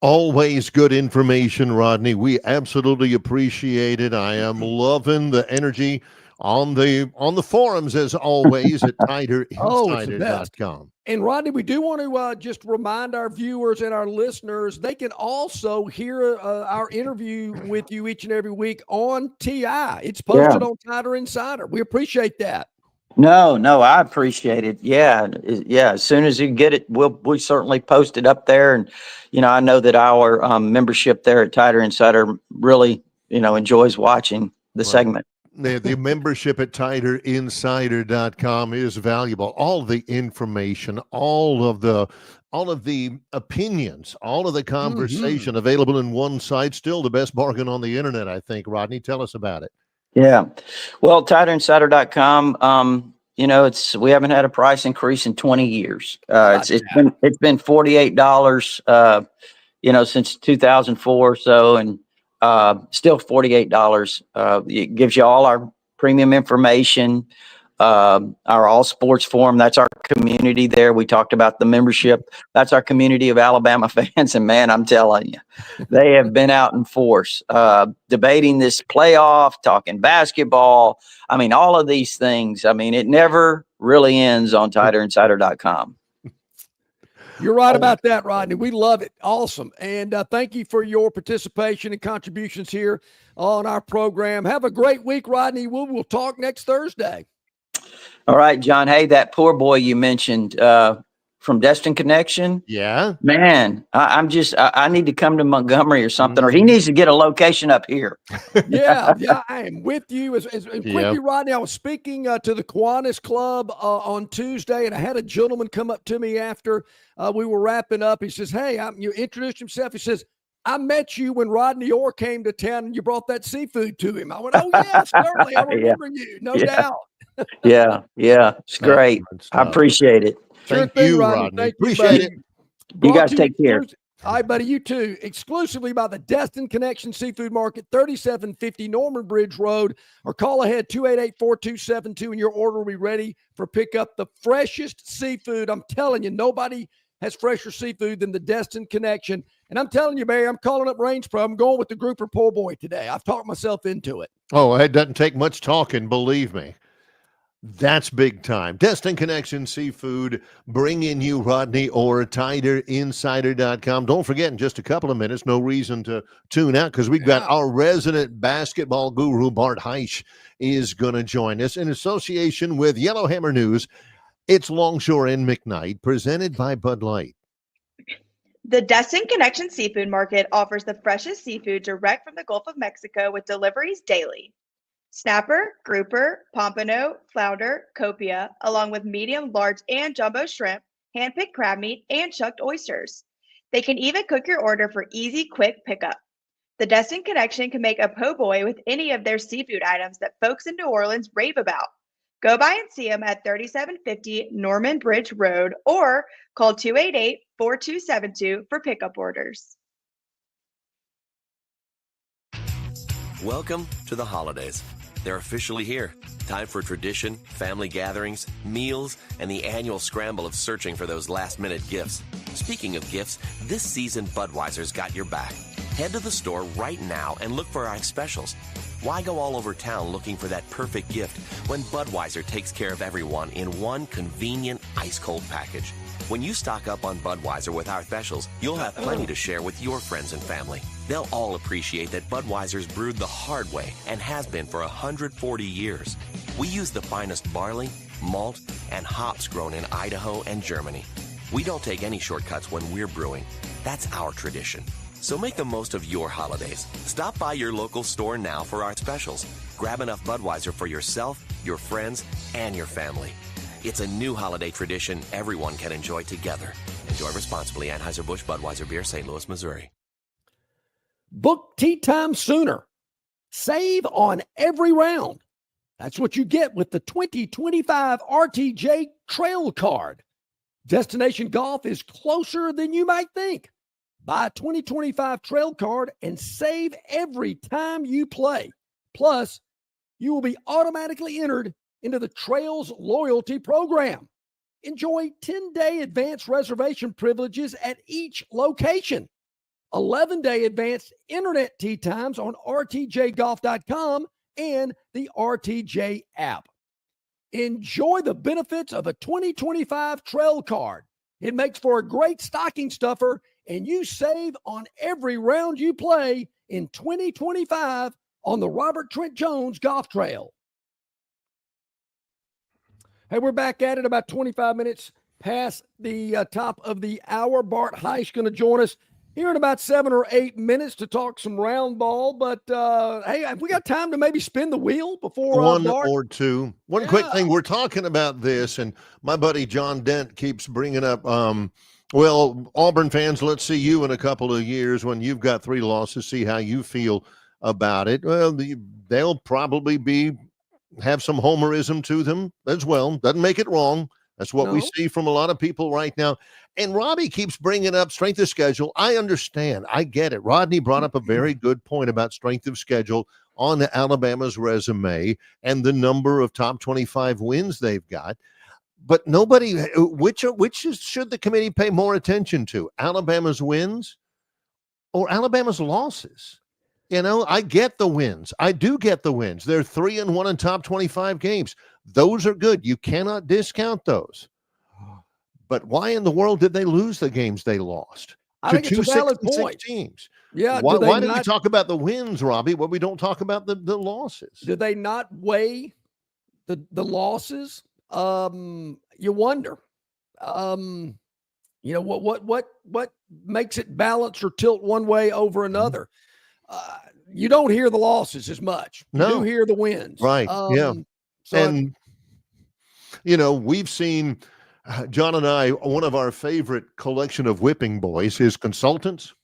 Always good information, Rodney. We absolutely appreciate it. I am loving the energy on the forums as always at TigerInsider.com. And Rodney, we do want to just remind our viewers and our listeners, they can also hear our interview with you each and every week on TI. It's posted on Tiger Insider. We appreciate that. No, I appreciate it. Yeah. As soon as you get it, we certainly post it up there. And, I know that our membership there at Tiger Insider really, enjoys watching the segment. The membership at TigerInsider.com is valuable. All the information, all of the opinions, all of the conversation available in one site. Still the best bargain on the internet, I think. Rodney, tell us about it. Yeah. Well, TigerInsider.com, we haven't had a price increase in 20 years. It's been $48, since 2004 or so, and still $48. It gives you all our premium information, our all sports forum. That's our community there. We talked about the membership. That's our community of Alabama fans. And man, I'm telling you, they have been out in force, debating this playoff, talking basketball. I mean, all of these things. I mean, it never really ends on TigerInsider.com. You're right about that, Rodney. We love it. Awesome. And thank you for your participation and contributions here on our program. Have a great week, Rodney. We'll talk next Thursday. All right, John. Hey, that poor boy you mentioned from Destin Connection. Yeah. Man, I need to come to Montgomery or something, or he needs to get a location up here. Yeah, I am with you. Quickly, Rodney, I was speaking to the Kiwanis Club on Tuesday, and I had a gentleman come up to me after we were wrapping up. He says, hey, you introduced himself. He says, I met you when Rodney Orr came to town and you brought that seafood to him. I went, oh, yeah, certainly. I remember you, no doubt. Yeah. It's great. I appreciate it. Thank you, Rodney. Appreciate it. You guys take care. All right, buddy, you too. Exclusively by the Destin Connection Seafood Market, 3750 Norman Bridge Road, or call ahead 288-4272, and your order will be ready for pickup. The freshest seafood. I'm telling you, nobody has fresher seafood than the Destin Connection. And I'm telling you, Barry, I'm calling up Range Pro. I'm going with the grouper po' boy today. I've talked myself into it. Oh, it doesn't take much talking, believe me. That's big time. Destin Connection Seafood, bringing you Rodney Orr, TigerInsider.com. Don't forget, in just a couple of minutes, no reason to tune out because we've got our resident basketball guru, Bart Heisch, is going to join us in association with Yellowhammer News. It's Longshore and McKnight, presented by Bud Light. The Destin Connection Seafood Market offers the freshest seafood direct from the Gulf of Mexico with deliveries daily. Snapper, grouper, pompano, flounder, copia, along with medium, large, and jumbo shrimp, hand-picked crab meat, and chucked oysters. They can even cook your order for easy, quick pickup. The Destin Connection can make a po' boy with any of their seafood items that folks in New Orleans rave about. Go by and see them at 3750 Norman Bridge Road or call 288-4272 for pickup orders. Welcome to the holidays. They're officially here. Time for tradition, family gatherings, meals, and the annual scramble of searching for those last-minute gifts. Speaking of gifts, this season Budweiser's got your back. Head to the store right now and look for our specials. Why go all over town looking for that perfect gift when Budweiser takes care of everyone in one convenient ice-cold package? When you stock up on Budweiser with our specials, you'll have plenty to share with your friends and family. They'll all appreciate that Budweiser's brewed the hard way and has been for 140 years. We use the finest barley, malt, and hops grown in Idaho and Germany. We don't take any shortcuts when we're brewing. That's our tradition. So make the most of your holidays. Stop by your local store now for our specials. Grab enough Budweiser for yourself, your friends, and your family. It's a new holiday tradition everyone can enjoy together. Enjoy responsibly. Anheuser-Busch Budweiser Beer, St. Louis, Missouri. Book tee time sooner. Save on every round. That's what you get with the 2025 RTJ Trail Card. Destination Golf is closer than you might think. Buy a 2025 Trail card and save every time you play. Plus, you will be automatically entered into the Trails loyalty program. Enjoy 10-day advanced reservation privileges at each location. 11-day advanced internet tee times on rtjgolf.com and the RTJ app. Enjoy the benefits of a 2025 Trail card. It makes for a great stocking stuffer, and you save on every round you play in 2025 on the Robert Trent Jones Golf Trail. Hey, we're back at it about 25 minutes past the top of the hour. Bart Heiss going to join us here in about 7 or 8 minutes to talk some round ball. But, hey, have we got time to maybe spin the wheel before one Bart? or two? One quick thing. We're talking about this, and my buddy John Dent keeps bringing up, well, Auburn fans, let's see you in a couple of years when you've got 3 losses, see how you feel about it. Well, they'll probably have some homerism to them as well. Doesn't make it wrong. That's what we see from a lot of people right now. And Robbie keeps bringing up strength of schedule. I understand. I get it. Rodney brought up a very good point about strength of schedule on Alabama's resume and the number of top 25 wins they've got. But nobody, which should the committee pay more attention to? Alabama's wins or Alabama's losses? You know, I get the wins. I do get the wins. They're 3-1 in top 25 games. Those are good. You cannot discount those. But why in the world did they lose the games they lost? I think it's a valid point. Teams. Yeah. Why do we talk about the wins, Robbie, when we don't talk about the losses? Did they not weigh the losses? You wonder. You know, what makes it balance or tilt one way over another? You don't hear the losses as much. You do hear the wins. Right. Yeah. And, you know, we've seen John and I, one of our favorite collection of whipping boys is consultants.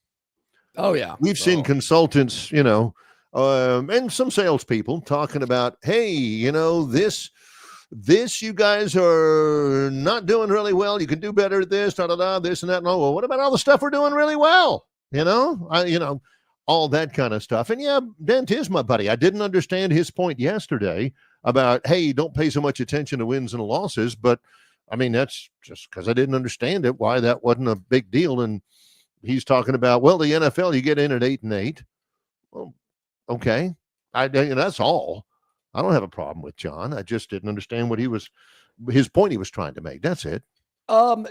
Oh, yeah. We've seen consultants, you know, and some salespeople talking about, hey, you know, this you guys are not doing really well. You can do better at this, this and that. No, well, what about all the stuff we're doing really well? You know, all that kind of stuff. And yeah, Dent is my buddy. I didn't understand his point yesterday about, hey, don't pay so much attention to wins and losses. But I mean, that's just because I didn't understand it, why that wasn't a big deal. And he's talking about, well, the NFL, you get in at 8-8. Well, okay. That's all. I don't have a problem with John. I just didn't understand his point he was trying to make. That's it.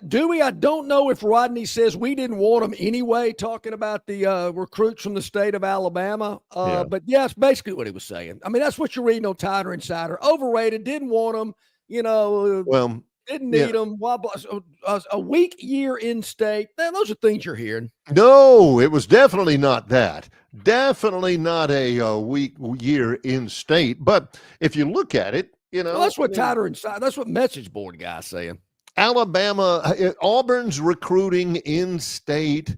Dewey, I don't know if Rodney says we didn't want him anyway, talking about the recruits from the state of Alabama. But yeah, it's basically what he was saying. I mean, that's what you're reading on Tider Insider. Overrated, didn't want him, you know, didn't need him. A weak year in state. Man, those are things you're hearing. No, it was definitely not that. Definitely not a weak year in state. But if you look at it, you know. Well, that's what Tider Insider, that's what message board guy's saying. Alabama, Auburn's recruiting in state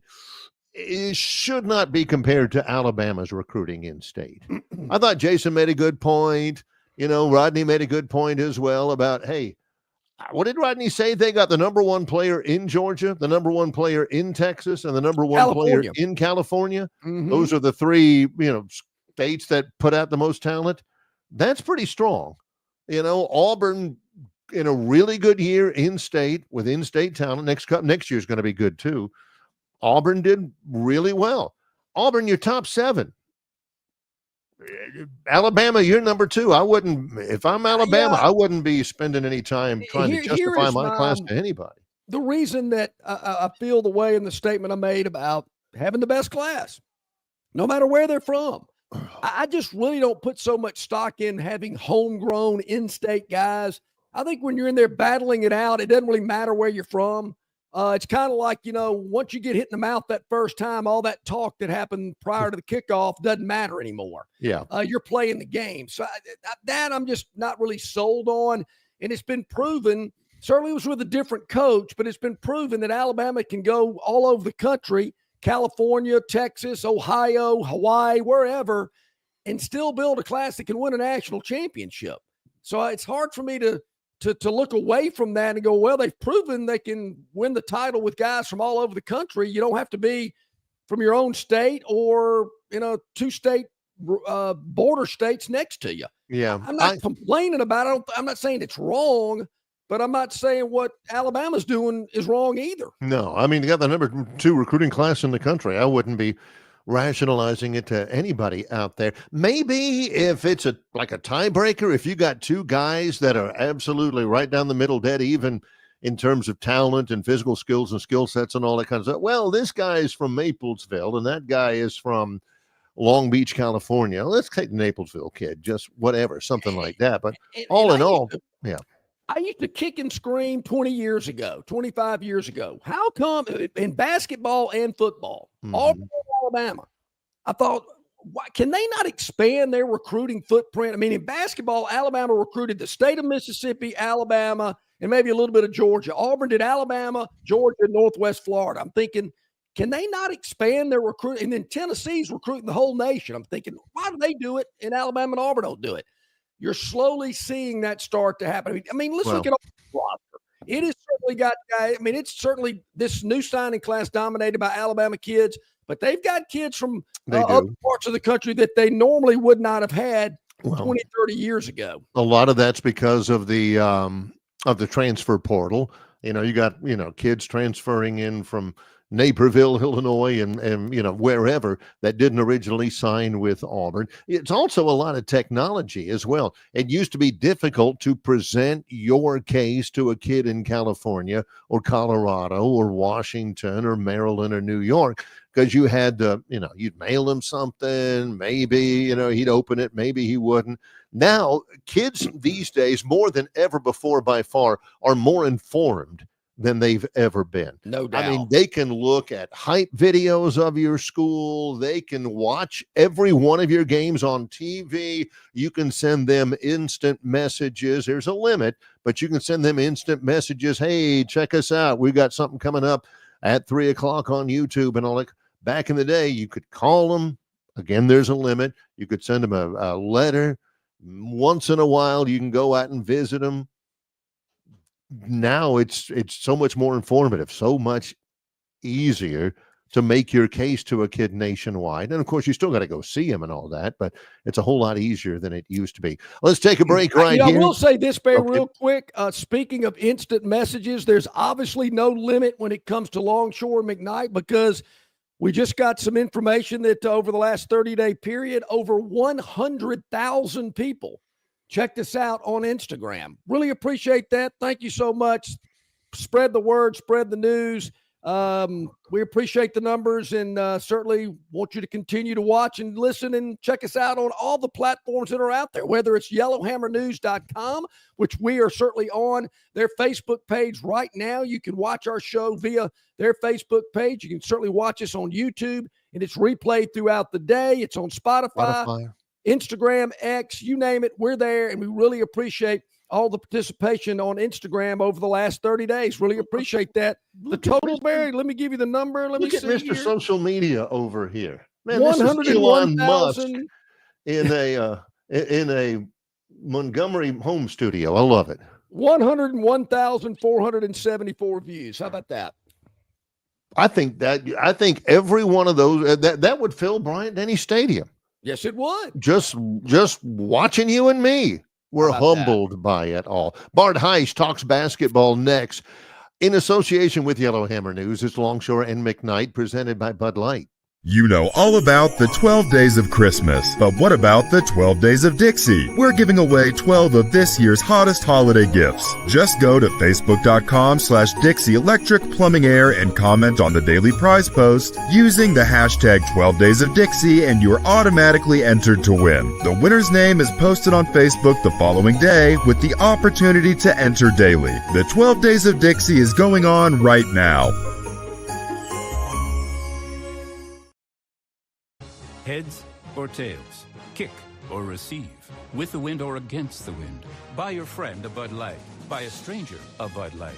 should not be compared to Alabama's recruiting in state. I thought Jason made a good point. You know, Rodney made a good point as well about, hey, what did Rodney say? They got the number 1 player in Georgia, the number 1 player in Texas, and the number 1 player in California. Mm-hmm. Those are the 3, you know, states that put out the most talent. That's pretty strong. You know, Auburn in a really good year in state with in-state talent. Next year is going to be good too. Auburn did really well. Auburn, you're top 7. Alabama, you're number 2. I wouldn't, if I'm Alabama, I wouldn't be spending any time trying to justify my class to anybody. The reason that I feel the way in the statement I made about having the best class, no matter where they're from, I just really don't put so much stock in having homegrown in-state guys. I think when you're in there battling it out, it doesn't really matter where you're from. It's kind of like, you know, once you get hit in the mouth that first time, all that talk that happened prior to the kickoff doesn't matter anymore. Yeah. You're playing the game. So that I'm just not really sold on. And it's been proven, certainly it was with a different coach, but it's been proven that Alabama can go all over the country, California, Texas, Ohio, Hawaii, wherever, and still build a class that can win a national championship. So it's hard for me to look away from that and go, well, they've proven they can win the title with guys from all over the country. You don't have to be from your own state or, 2-state border states next to you. Yeah. I'm not complaining about it. I'm not saying it's wrong, but I'm not saying what Alabama's doing is wrong either. No, I mean, they got the number 2 recruiting class in the country. I wouldn't be rationalizing it to anybody out there. Maybe if it's like a tiebreaker, if you got 2 guys that are absolutely right down the middle, dead even in terms of talent and physical skills and skill sets and all that kind of stuff. Well, this guy is from Maplesville and that guy is from Long Beach, California. Let's take the Naplesville kid, just whatever, something like that. But all in all, yeah. I used to kick and scream 20 years ago, 25 years ago. How come in basketball and football, Auburn, Alabama, I thought, why can they not expand their recruiting footprint? I mean, in basketball, Alabama recruited the state of Mississippi, Alabama, and maybe a little bit of Georgia. Auburn did Alabama, Georgia, Northwest Florida. I'm thinking, can they not expand their recruiting? And then Tennessee's recruiting the whole nation. I'm thinking, why do they do it and Alabama and Auburn don't do it? You're slowly seeing that start to happen. I mean, let's look at all the roster. It has certainly got guys. I mean, it's certainly this new signing class dominated by Alabama kids, but they've got kids from other parts of the country that they normally would not have had 20, 30 years ago. A lot of that's because of the transfer portal. You got, kids transferring in from Naperville, Illinois, and wherever that didn't originally sign with Auburn. It's also a lot of technology as well. It used to be difficult to present your case to a kid in California or Colorado or Washington or Maryland or New York because you had to, you'd mail him something, maybe, he'd open it, maybe he wouldn't. Now, kids these days, more than ever before by far, are more informed than they've ever been. No doubt. I mean, they can look at hype videos of your school. They can watch every one of your games on TV. You can send them instant messages. There's a limit, but you can send them instant messages. Hey, check us out. We've got something coming up at 3:00 on YouTube and all that. Back in the day, you could call them. Again, there's a limit. You could send them a letter. Once in a while, you can go out and visit them. Now it's so much more informative, so much easier to make your case to a kid nationwide. And of course, you still got to go see him and all that, but it's a whole lot easier than it used to be. Let's take a break right here. I will say this, Barry, real quick. Speaking of instant messages, there's obviously no limit when it comes to Longshore McKnight because we just got some information that over the last 30-day period, over 100,000 people checked us out on Instagram. Really appreciate that. Thank you so much. Spread the word, spread the news. We appreciate the numbers and certainly want you to continue to watch and listen and check us out on all the platforms that are out there, whether it's yellowhammernews.com, which we are certainly on their Facebook page right now. You can watch our show via their Facebook page. You can certainly watch us on YouTube, and it's replayed throughout the day. It's on Spotify. Instagram, X, you name it, we're there, and we really appreciate all the participation on Instagram over the last 30 days. Really appreciate that. The total, Barry, let me give you the number. Let me see. Look at Mr. Here. Social Media over here. Man, 101,000 in a Montgomery home studio. I love it. 101,474 views. How about that? I think every one of those that would fill Bryant-Denny Stadium. Yes, it would. Just watching you and me. We're humbled by it all. Bart Heiss talks basketball next. In association with Yellowhammer News, it's Longshore and McKnight, presented by Bud Light. You know all about the 12 Days of Christmas, but what about the 12 Days of Dixie? We're giving away 12 of this year's hottest holiday gifts. Just go to facebook.com/Dixie Electric Plumbing Air and comment on the daily prize post using the hashtag 12 Days of Dixie, and you're automatically entered to win. The winner's name is posted on Facebook the following day with the opportunity to enter daily. The 12 Days of Dixie is going on right now. Heads or tails, kick or receive, with the wind or against the wind. Buy your friend a Bud Light, buy a stranger a Bud Light.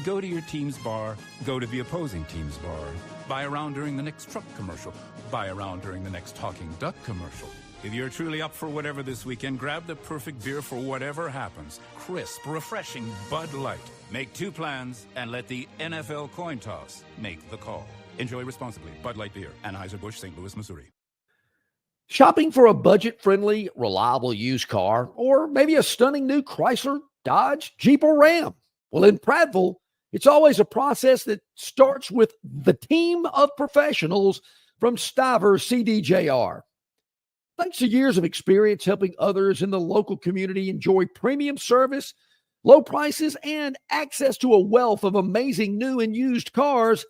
Go to your team's bar, go to the opposing team's bar. Buy around during the next truck commercial, buy around during the next talking duck commercial. If you're truly up for whatever this weekend, grab the perfect beer for whatever happens. Crisp, refreshing Bud Light. Make 2 plans and let the NFL coin toss make the call. Enjoy responsibly. Bud Light Beer, Anheuser-Busch, St. Louis, Missouri. Shopping for a budget-friendly, reliable used car, or maybe a stunning new Chrysler, Dodge, Jeep, or Ram? Well, in Prattville, it's always a process that starts with the team of professionals from Stiver CDJR. Thanks to years of experience helping others in the local community enjoy premium service, low prices, and access to a wealth of amazing new and used cars,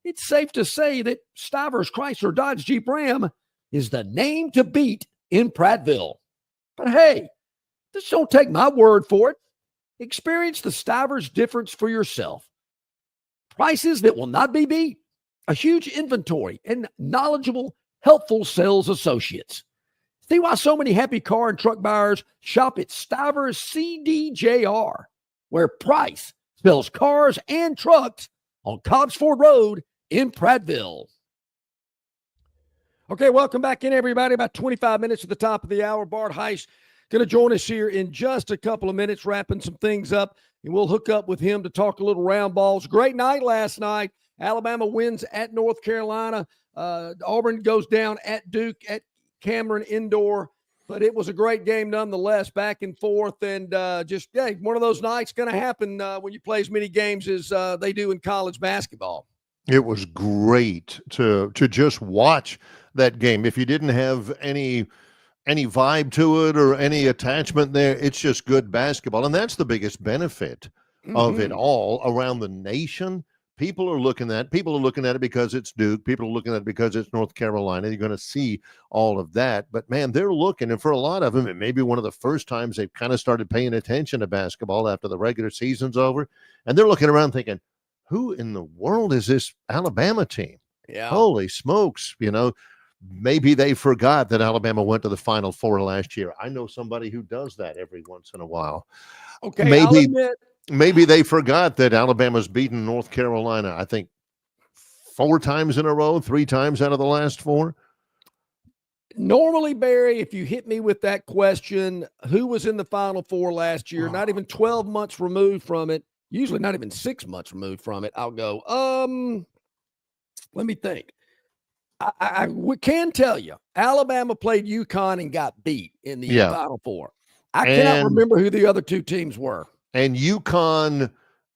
it's safe to say that Stiver's Chrysler Dodge Jeep Ram is the name to beat in Prattville. But hey, just don't take my word for it. Experience the Stiver's difference for yourself. Prices that will not be beat, a huge inventory, and knowledgeable, helpful sales associates. See why so many happy car and truck buyers shop at Stiver's CDJR, where Price sells cars and trucks on Cobbs Ford Road in Prattville. Okay, welcome back in, everybody. About 25 minutes at the top of the hour. Bart Heiss going to join us here in just a couple of minutes, wrapping some things up, and we'll hook up with him to talk a little round balls. Great night last night. Alabama wins at North Carolina. Auburn goes down at Duke at Cameron Indoor, but it was a great game nonetheless, back and forth, and one of those nights going to happen when you play as many games as they do in college basketball. It was great to just watch that game. If you didn't have any vibe to it or any attachment there, it's just good basketball, and that's the biggest benefit of it all around the nation. People are looking at it because it's Duke. People are looking at it because it's North Carolina. You're going to see all of that. But, man, they're looking, and for a lot of them, it may be one of the first times they've kind of started paying attention to basketball after the regular season's over. And they're looking around thinking, who in the world is this Alabama team? Yeah. Holy smokes. Maybe they forgot that Alabama went to the Final Four last year. I know somebody who does that every once in a while. Okay, Maybe they forgot that Alabama's beaten North Carolina, I think, 4 times in a row, 3 times out of the last 4. Normally, Barry, if you hit me with that question, who was in the Final Four last year, not even 12 months removed from it, usually not even 6 months removed from it, I'll go, let me think. I can tell you, Alabama played UConn and got beat in the Final Four. I cannot remember who the other 2 teams were. And UConn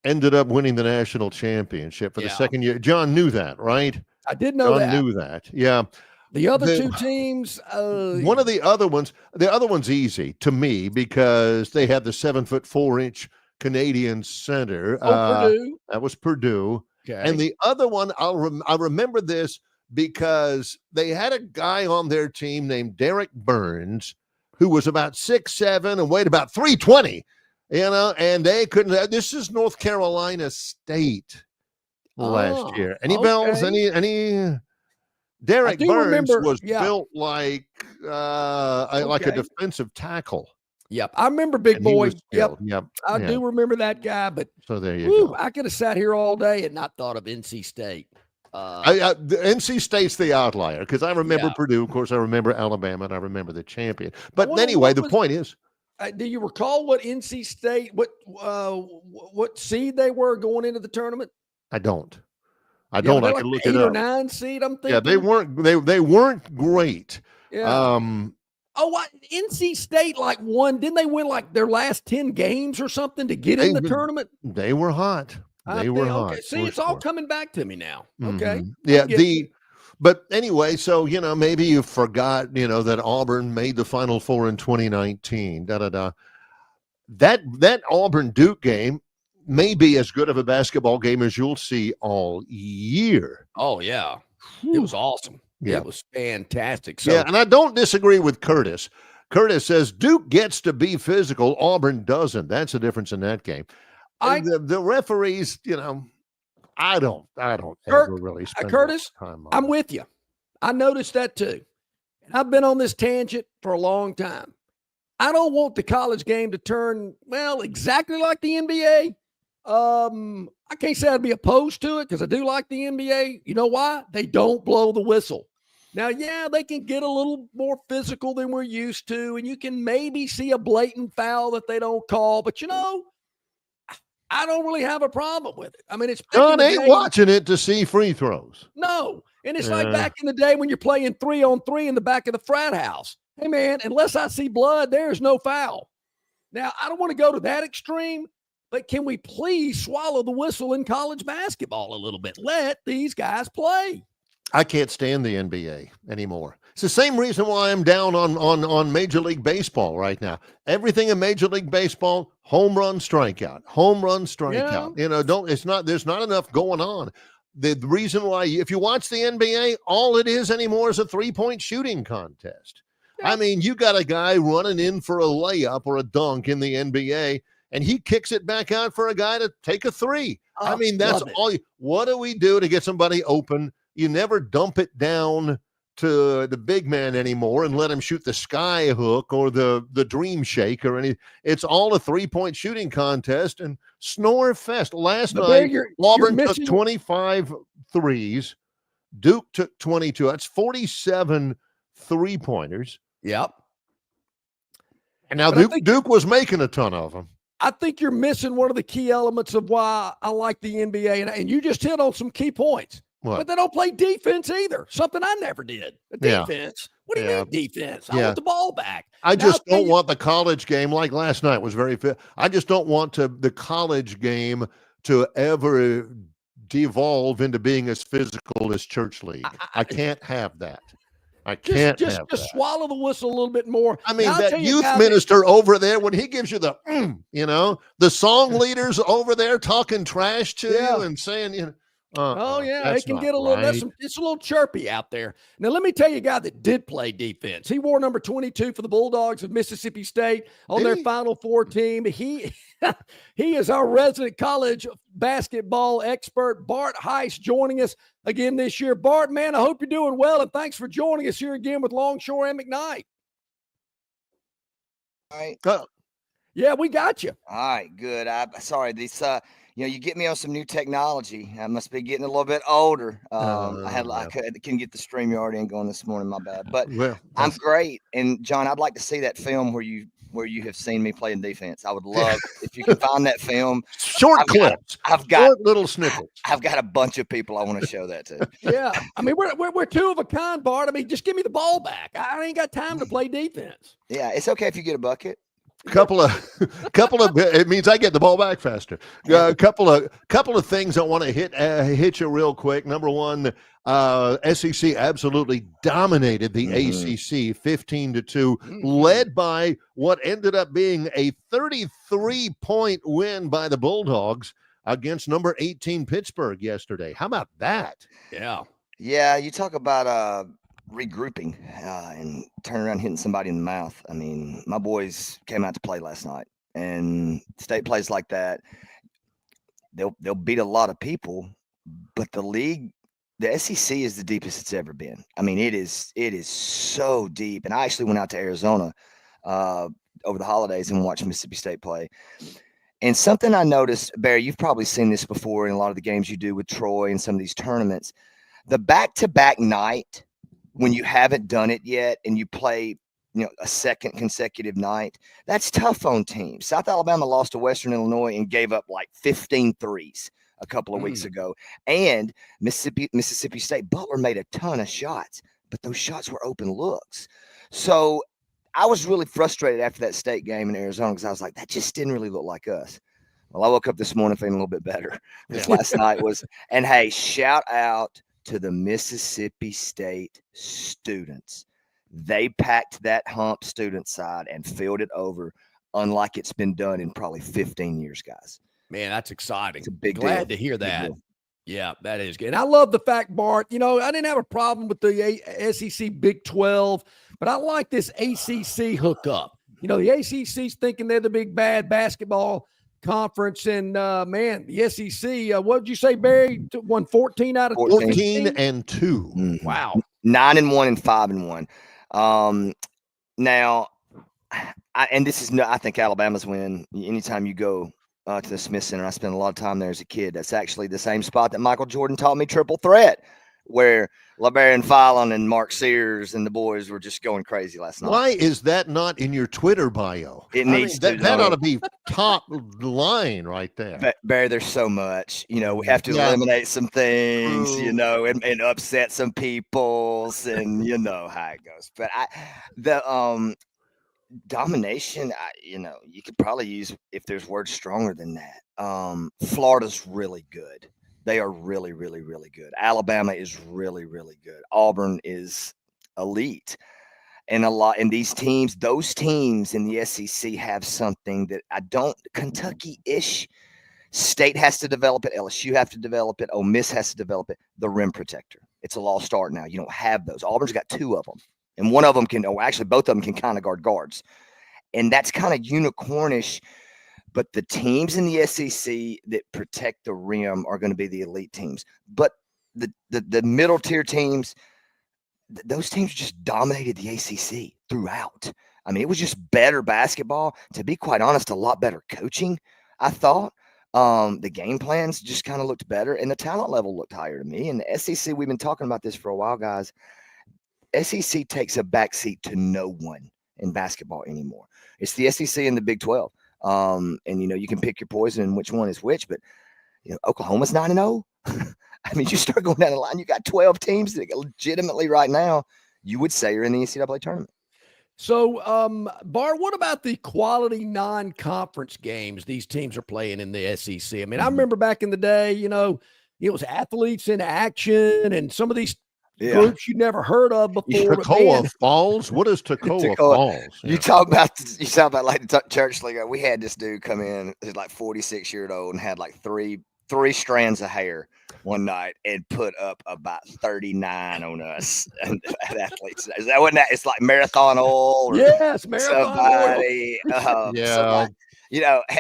ended up winning the national championship for the second year. John knew that, right? I did know that. John knew that. Yeah. The other 2 teams. One of the other one's easy to me because they had the 7'4" Canadian center. Purdue. That was Purdue. Okay. And the other one, I remember this because they had a guy on their team named Derek Burns who was about 6'7" and weighed about 320. And they couldn't. This is North Carolina State last year. Any bells? Any? Derek Burns was built like a defensive tackle. Yep, I remember Big Boy. Yep, I do remember that guy. But so there you go. I could have sat here all day and not thought of NC State. The NC State's the outlier because I remember Purdue. Of course, I remember Alabama, and I remember the champion. But anyway, the point is. Do you recall what NC State, what seed they were going into the tournament? I don't. I can look it up. 8 or 9 seed, I'm thinking. Yeah, they weren't great. Yeah. NC State won. Didn't they win their last 10 games or something to get in the tournament? They were hot. They were hot. Okay. See, it's all coming back to me now. Okay. Yeah. But anyway, so, maybe you forgot, that Auburn made the Final Four in 2019. That Auburn-Duke game may be as good of a basketball game as you'll see all year. Oh, yeah. It was awesome. Yeah. It was fantastic. So, and I don't disagree with Curtis. Curtis says Duke gets to be physical. Auburn doesn't. That's the difference in that game. The referees, I don't ever really spend Curtis, time on I'm with you. I noticed that too. And I've been on this tangent for a long time. I don't want the college game to turn, exactly like the NBA. I can't say I'd be opposed to it because I do like the NBA. You know why? They don't blow the whistle. Now, yeah, they can get a little more physical than we're used to, and you can maybe see a blatant foul that they don't call, but I don't really have a problem with it. I mean, it's John ain't watching it to see free throws. No. And it's like back in the day when you're playing 3-on-3 in the back of the frat house. Hey, man, unless I see blood, there's no foul. Now, I don't want to go to that extreme, but can we please swallow the whistle in college basketball a little bit? Let these guys play. I can't stand the NBA anymore. It's the same reason why I'm down on Major League Baseball right now. Everything in Major League Baseball, home run, strikeout, home run, strikeout. Yeah. There's not enough going on. The reason why, if you watch the NBA, all it is anymore is a 3-point shooting contest. Yeah. I mean, you got a guy running in for a layup or a dunk in the NBA, and he kicks it back out for a guy to take a three. I mean, that's all. What do we do to get somebody open? You never dump it down to the big man anymore and let him shoot the sky hook or the dream shake or any. It's all a 3-point shooting contest and snore fest. Last night, Auburn took 25 threes. Duke took 22. That's 47 3-pointers. Yep. And now Duke was making a ton of them. I think you're missing one of the key elements of why I like the NBA. And you just hit on some key points. What? But they don't play defense either. Something I never did. Defense. Yeah. What do you mean defense? I want the ball back. I just don't want the college game, like last night was very fit. I just don't want the college game to ever devolve into being as physical as church league. I can't have that. I can't just swallow the whistle a little bit more. I mean, that youth minister over there, when he gives you the song leaders over there talking trash to you and saying, it can get a little. Right. It's a little chirpy out there. Now, let me tell you a guy that did play defense. He wore number 22 for the Bulldogs of Mississippi State on their Final Four team. He is our resident college basketball expert, Bart Heiss, joining us again this year. Bart, man, I hope you're doing well, and thanks for joining us here again with Longshore and McKnight. All right. Yeah, we got you. All right, good. Sorry, this. You get me on some new technology. I must be getting a little bit older. I couldn't get the StreamYard in going this morning. My bad. But I'm great. And John, I'd like to see that film where you have seen me playing defense. I would love if you can find that film. Short clips. I've got short little snippets. I've got a bunch of people I want to show that to. Yeah, I mean we're two of a kind, Bart. I mean, just give me the ball back. I ain't got time to play defense. Yeah, it's okay if you get a bucket. Couple of it means I get the ball back faster. Couple of things I want to hit you real quick. Number one, SEC absolutely dominated the ACC 15-2, led by what ended up being a 33-point win by the Bulldogs against number 18 Pittsburgh yesterday. How about that? Yeah, you talk about regrouping and turning around hitting somebody in the mouth. I mean, my boys came out to play last night, and state plays like that, they'll beat a lot of people, but the league, the SEC is the deepest it's ever been. I mean, it is so deep. And I actually went out to Arizona over the holidays and watched Mississippi State play. And something I noticed, Barry, you've probably seen this before in a lot of the games you do with Troy and some of these tournaments, the back-to-back night, when you haven't done it yet and you play, a second consecutive night, that's tough on teams. South Alabama lost to Western Illinois and gave up like 15 threes a couple of weeks ago. And Mississippi State, Butler made a ton of shots, but those shots were open looks. So I was really frustrated after that state game in Arizona because I was like, that just didn't really look like us. Well, I woke up this morning feeling a little bit better because last night was – and, hey, shout out to the Mississippi State students. They packed that hump student side and filled it over unlike it's been done in probably 15 years, guys. Man, that's exciting. It's a big Glad deal. to hear that. Yeah, that is good. And I love the fact, Bart, I didn't have a problem with the SEC Big 12, but I like this ACC hookup. The ACC's thinking they're the big bad basketball conference, and the SEC, what did you say, Barry? Won 14 out of 14 and 2. Wow. 9-1 and 5-1. Now, I think Alabama's win. Anytime you go to the Smith Center, I spent a lot of time there as a kid. That's actually the same spot that Michael Jordan taught me triple threat where LeBaron Fallon and Mark Sears and the boys were just going crazy last night. Why is that not in your Twitter bio? It needs that ought to be top line right there. But Barry, there's so much. We have to eliminate some things, and upset some peoples, and you know how it goes. But the domination, you could probably use, if there's words stronger than that. Florida's really good. They are really, really, really good. Alabama is really, really good. Auburn is elite. And those teams in the SEC have something that Kentucky-ish. State has to develop it. LSU have to develop it. Ole Miss has to develop it. The rim protector. It's a lost art now. You don't have those. Auburn's got 2 of them. And one of them both of them can kind of guard guards. And that's kind of unicornish. But the teams in the SEC that protect the rim are going to be the elite teams. But the middle tier teams, those teams just dominated the ACC throughout. I mean, it was just better basketball. To be quite honest, a lot better coaching, I thought. The game plans just kind of looked better, and the talent level looked higher to me. And the SEC, we've been talking about this for a while, guys. SEC takes a backseat to no one in basketball anymore. It's the SEC and the Big 12. And you can pick your poison and which one is which, but Oklahoma's 9-0. I mean, you start going down the line, you got 12 teams that legitimately right now you would say are in the NCAA tournament. So, Bar, what about the quality non-conference games these teams are playing in the SEC? I mean, I remember back in the day, it was athletes in action and some of these groups you never heard of before. Toccoa Falls? What is Toccoa Falls? You talk about like the church league. We had this dude come in, he's like 46 years old, and had like three strands of hair one night and put up about 39 on us and athletes. Is that what that? It's like Marathon Oil. Yes, Marathon somebody, Oil. Somebody,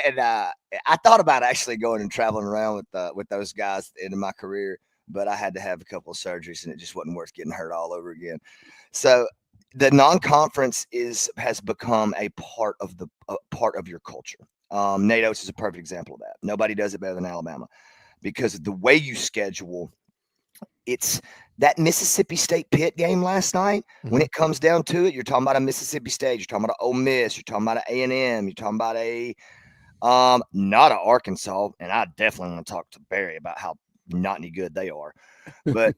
and I thought about actually going and traveling around with those guys in my career, but I had to have a couple of surgeries and it just wasn't worth getting hurt all over again. So the non-conference has become a part of your culture. Nate Oates is a perfect example of that. Nobody does it better than Alabama because the way you schedule, it's that Mississippi State Pitt game last night. Mm-hmm. When it comes down to it, you're talking about a Mississippi State, you're talking about an Ole Miss, you're talking about an A&M, you're talking about not an Arkansas. And I definitely want to talk to Barry about how not any good they are. But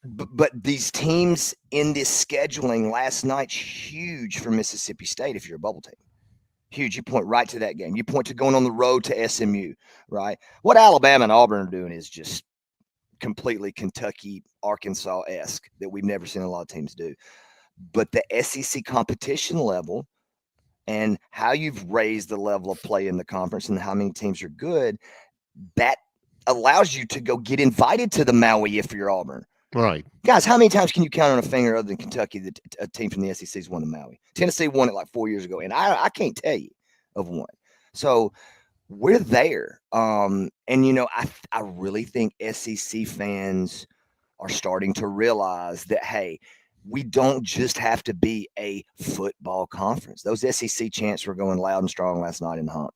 but these teams in this scheduling last night's huge for Mississippi State if you're a bubble team. Huge. You point right to that game. You point to going on the road to SMU, right? What Alabama and Auburn are doing is just completely Kentucky, Arkansas-esque that we've never seen a lot of teams do. But the SEC competition level and how you've raised the level of play in the conference and how many teams are good, that allows you to go get invited to the Maui if you're Auburn. Right. Guys, how many times can you count on a finger other than Kentucky that a team from the SEC has won the Maui? Tennessee won it like 4 years ago, and I can't tell you of one. So we're there. I really think SEC fans are starting to realize that, hey, we don't just have to be a football conference. Those SEC chants were going loud and strong last night in the Hump.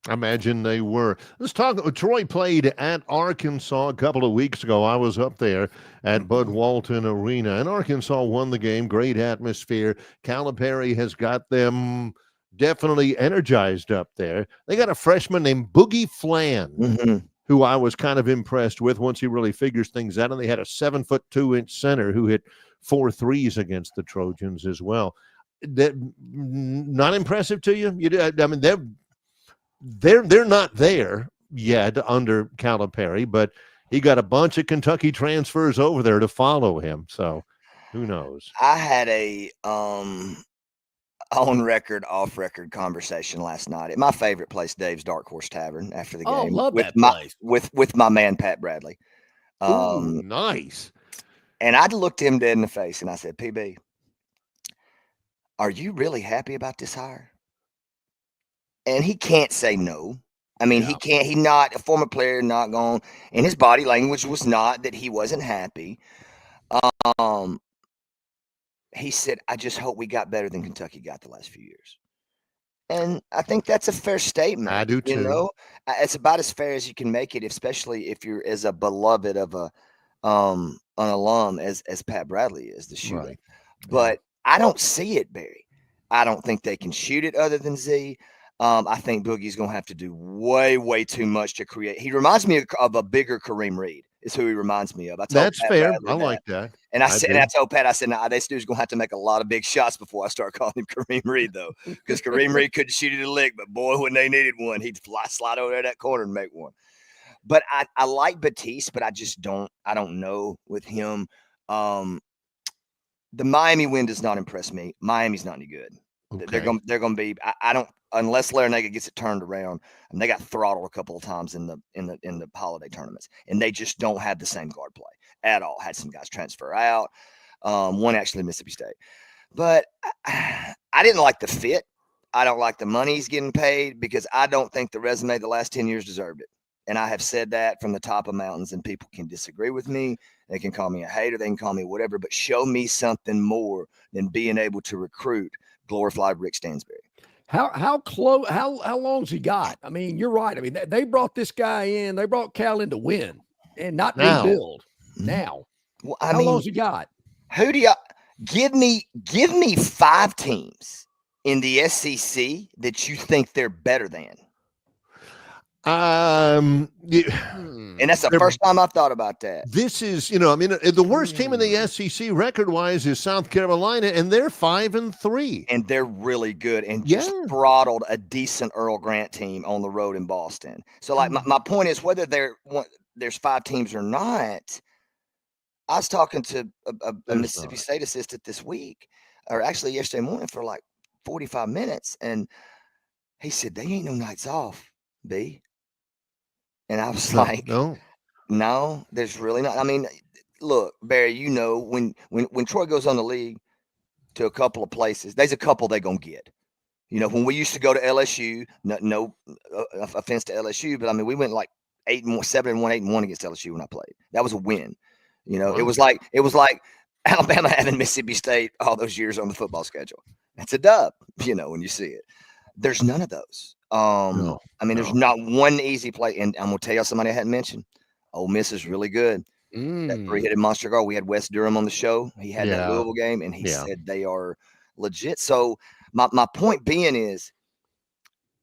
I imagine they were. Let's talk. Troy played at Arkansas a couple of weeks ago. I was up there at Bud Walton Arena, and Arkansas won the game. Great atmosphere. Calipari has got them definitely energized up there. They got a freshman named Boogie Flan, who I was kind of impressed with once he really figures things out. And they had a 7'2" center who hit 4 threes against the Trojans as well. That not impressive to you? I mean, they're not there yet under Calipari, but he got a bunch of Kentucky transfers over there to follow him. So who knows? I had a on record, off record conversation last night at my favorite place, Dave's Dark Horse Tavern, after the game. Oh, love with that place. With my man Pat Bradley. Ooh, nice. And I looked him dead in the face and I said, PB, are you really happy about this hire? And he can't say no. I mean, he can't. He's not a former player, not gone. And his body language was not that he wasn't happy. He said, I just hope we got better than Kentucky got the last few years. And I think that's a fair statement. I do too. It's about as fair as you can make it, especially if you're as a beloved of an alum as Pat Bradley is, the shooter. Right. But I don't see it, Barry. I don't think they can shoot it other than Z. I think Boogie's going to have to do way, way too much to create. He reminds me of a bigger Kareem Reed. Is who he reminds me of. That's fair. I like that. And I told Pat, I said, nah, this dude's going to have to make a lot of big shots before I start calling him Kareem Reed, though, because Kareem Reed couldn't shoot it a lick, but boy, when they needed one, he'd slide over there that corner and make one. But I like Batiste, but I don't know with him. The Miami win does not impress me. Miami's not any good. Okay. They're going to be. I don't, unless Larinaga gets it turned around. And they got throttled a couple of times in the holiday tournaments, and they just don't have the same guard play at all. Had some guys transfer out. One actually Mississippi State, but I didn't like the fit. I don't like the money he's getting paid because I don't think the resume the last 10 years deserved it. And I have said that from the top of mountains, and people can disagree with me. They can call me a hater. They can call me whatever, but show me something more than being able to recruit glorified Rick Stansbury. How close? How long's he got? I mean, you're right. I mean, they brought this guy in. They brought Cal in to win and not rebuild. Now, well, how long's he got? Who do you give me 5 teams in the SEC that you think they're better than? And that's the first time I've thought about that. This is, the worst team in the SEC record-wise is South Carolina, and they're 5-3, and they're really good, and just throttled a decent Earl Grant team on the road in Boston. So, like, my point is, whether there's 5 teams or not, I was talking to a Mississippi State assistant this week, or actually yesterday morning, for like 45 minutes, and he said they ain't no nights off, B. And I was like, no, there's really not. I mean, look, Barry, when Troy goes on the league to a couple of places, there's a couple they're going to get. When we used to go to LSU, no offense to LSU, but I mean, we went like 7-1, 8-1 against LSU when I played. That was a win. It was like Alabama having Mississippi State all those years on the football schedule. That's a dub, when you see it. There's none of those. There's not one easy play. And I'm going to tell you somebody I hadn't mentioned. Ole Miss is really good. That 3-headed monster guard. We had Wes Durham on the show. He had that Louisville game, and he said they are legit. So my point being is,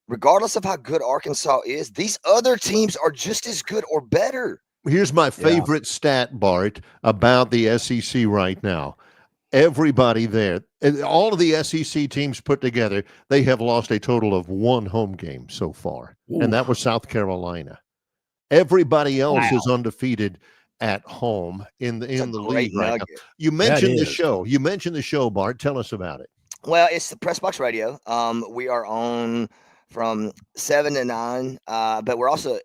regardless of how good Arkansas is, these other teams are just as good or better. Here's my favorite stat, Bart, about the SEC right now. Everybody there, all of the SEC teams put together, they have lost a total of 1 home game so far, and that was South Carolina. Everybody else is undefeated at home in the league right now. You mentioned the show. You mentioned the show, Bart. Tell us about it. Well, it's the Press Box Radio. We are on from 7 to 9, but we're also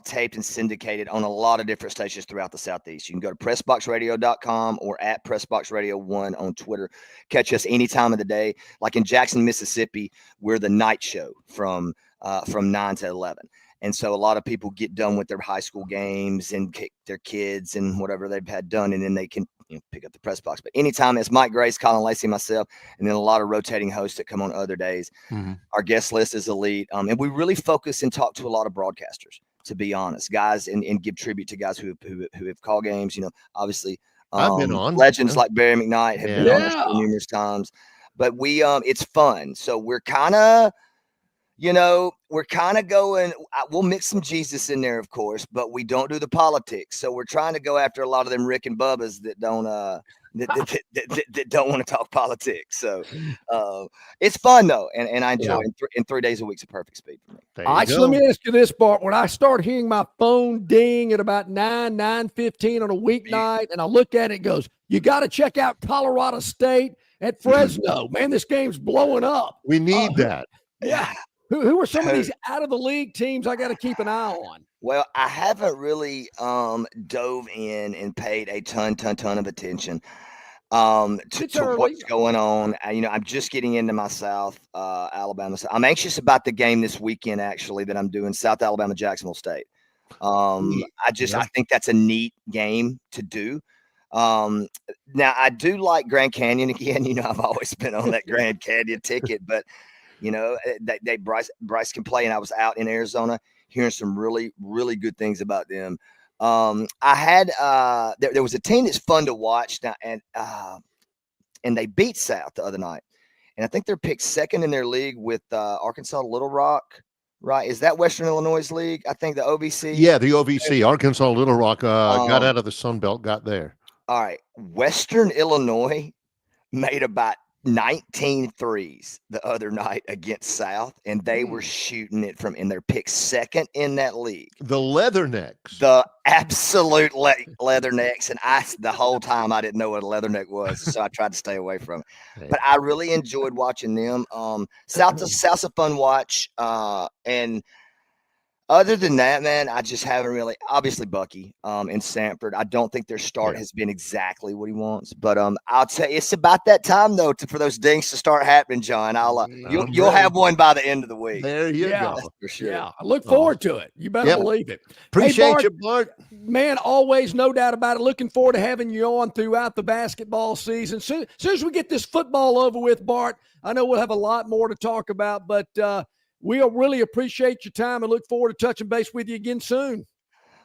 taped and syndicated on a lot of different stations throughout the Southeast. You can go to PressBoxRadio.com or at PressBoxRadio1 on Twitter. Catch us any time of the day. Like in Jackson, Mississippi, we're the night show from 9 to 11. And so a lot of people get done with their high school games and kick their kids and whatever they've had done, and then they can pick up the press box. But anytime, it's Mike Grace, Colin Lacey, myself, and then a lot of rotating hosts that come on other days. Our guest list is elite. And we really focus and talk to a lot of broadcasters, to be honest, guys, and give tribute to guys who have called games. Obviously, I've been on legends like Barry McKnight have been on the show numerous times. But we it's fun. So we're kind of going, we'll mix some Jesus in there, of course, but we don't do the politics. So we're trying to go after a lot of them Rick and Bubba's that don't that don't want to talk politics. So it's fun though, and I enjoy it. And 3 days a week's a perfect speed for me. Let me ask you this, Bart. When I start hearing my phone ding at about 9:15 on a weeknight, and I look at it, it goes, you got to check out Colorado State at Fresno. Man, this game's blowing up. We need that. Yeah. Who are some of these out of the league teams I got to keep an eye on? Well, I haven't really dove in and paid a ton of attention to what's going on. I'm just getting into my South Alabama. I'm anxious about the game this weekend, actually, that I'm doing, South Alabama, Jacksonville State. I think that's a neat game to do. Now, I do like Grand Canyon again. I've always been on that Grand Canyon ticket, but Bryce can play, and I was out in Arizona hearing some really, really good things about them. I had there was a team that's fun to watch now, and they beat South the other night, and I think they're picked second in their league with Arkansas Little Rock. Right? Is that Western Illinois league? I think the OVC. Yeah, the OVC. Arkansas Little Rock got out of the Sun Belt, got there. All right, Western Illinois made about 19 threes the other night against South, and they were shooting it from in their pick second in that league. The Leathernecks. The absolute Leathernecks. And the whole time I didn't know what a Leatherneck was, so I tried to stay away from it. Hey. But I really enjoyed watching them. South's a fun watch. And other than that, man, I just haven't really. Obviously, Bucky in Sanford. I don't think their start has been exactly what he wants, but I'll tell you, it's about that time though for those dings to start happening, John. You'll have one by the end of the week. There you go. That's for sure. Yeah, I look forward to it. You better believe it. Appreciate you, Bart. Man, always, no doubt about it. Looking forward to having you on throughout the basketball season. Soon as we get this football over with, Bart, I know we'll have a lot more to talk about, but we'll really appreciate your time and look forward to touching base with you again soon.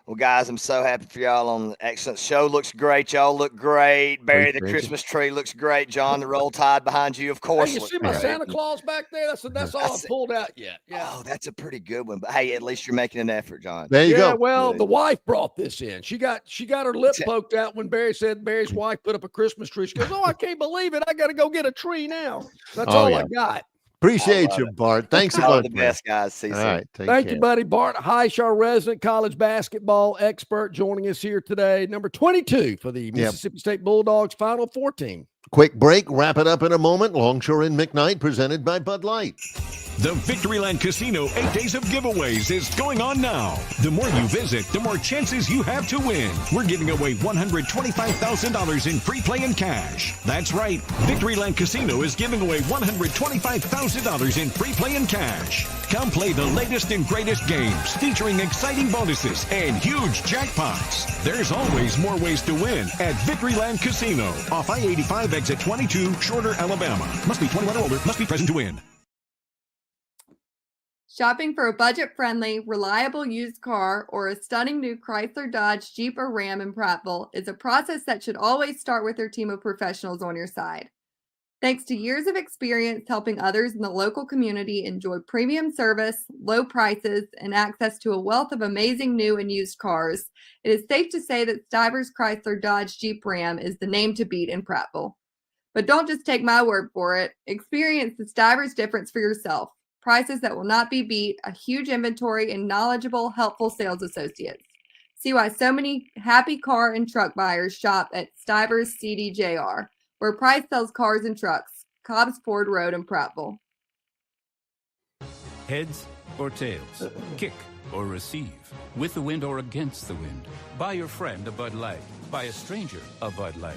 Well, guys, I'm so happy for y'all on the excellent show. Looks great. Y'all look great. Barry, the Christmas tree looks great. John, the Roll Tide behind you, of course. Hey, you see my Santa Claus back there? That's all I've pulled out yet. Yeah. Oh, that's a pretty good one. But hey, at least you're making an effort, John. There you go. Well, the wife brought this in. She got her lip poked out when Barry said Barry's wife put up a Christmas tree. She goes, "Oh, I can't believe it. I got to go get a tree now." That's all I got. Appreciate you, Bart. Thanks a lot. The best, guys. See you soon. All right, Thank you, buddy. Bart Heisch, our resident college basketball expert, joining us here today. Number 22 for the Mississippi State Bulldogs Final Four team. Quick break. Wrap it up in a moment. Longshore and McKnight presented by Bud Light. The Victoryland Casino 8 Days of Giveaways is going on now. The more you visit, the more chances you have to win. We're giving away $125,000 in free play and cash. That's right. Victoryland Casino is giving away $125,000 in free play and cash. Come play the latest and greatest games featuring exciting bonuses and huge jackpots. There's always more ways to win at Victoryland Casino off I-85 exit 22, Shorter, Alabama. Must be 21 or older. Must be present to win. Shopping for a budget-friendly, reliable used car or a stunning new Chrysler, Dodge, Jeep, or Ram in Prattville is a process that should always start with your team of professionals on your side. Thanks to years of experience helping others in the local community enjoy premium service, low prices, and access to a wealth of amazing new and used cars, it is safe to say that Stivers Chrysler, Dodge, Jeep, Ram is the name to beat in Prattville. But don't just take my word for it. Experience the Stivers difference for yourself. Prices that will not be beat, a huge inventory, and knowledgeable, helpful sales associates. See why so many happy car and truck buyers shop at Stivers CDJR, where Price sells cars and trucks. Cobbs Ford Road in Prattville. Heads or tails, kick or receive, with the wind or against the wind. Buy your friend a Bud Light, buy a stranger a Bud Light.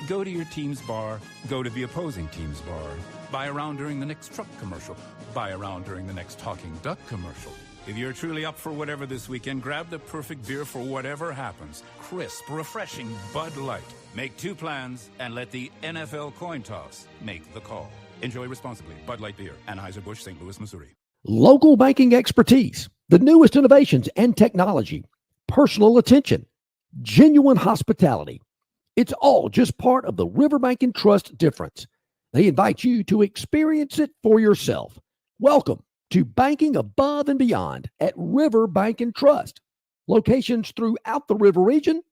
Go to your team's bar, go to the opposing team's bar. Buy around during the next truck commercial. Buy around during the next talking duck commercial. If you're truly up for whatever this weekend, grab the perfect beer for whatever happens. Crisp, refreshing Bud Light. Make two plans and let the NFL coin toss make the call. Enjoy responsibly. Bud Light Beer, Anheuser-Busch, St. Louis, Missouri. Local banking expertise, the newest innovations and technology, personal attention, genuine hospitality. It's all just part of the Riverbank and Trust difference. They invite you to experience it for yourself. Welcome to banking above and beyond at River Bank and Trust. Locations throughout the River region,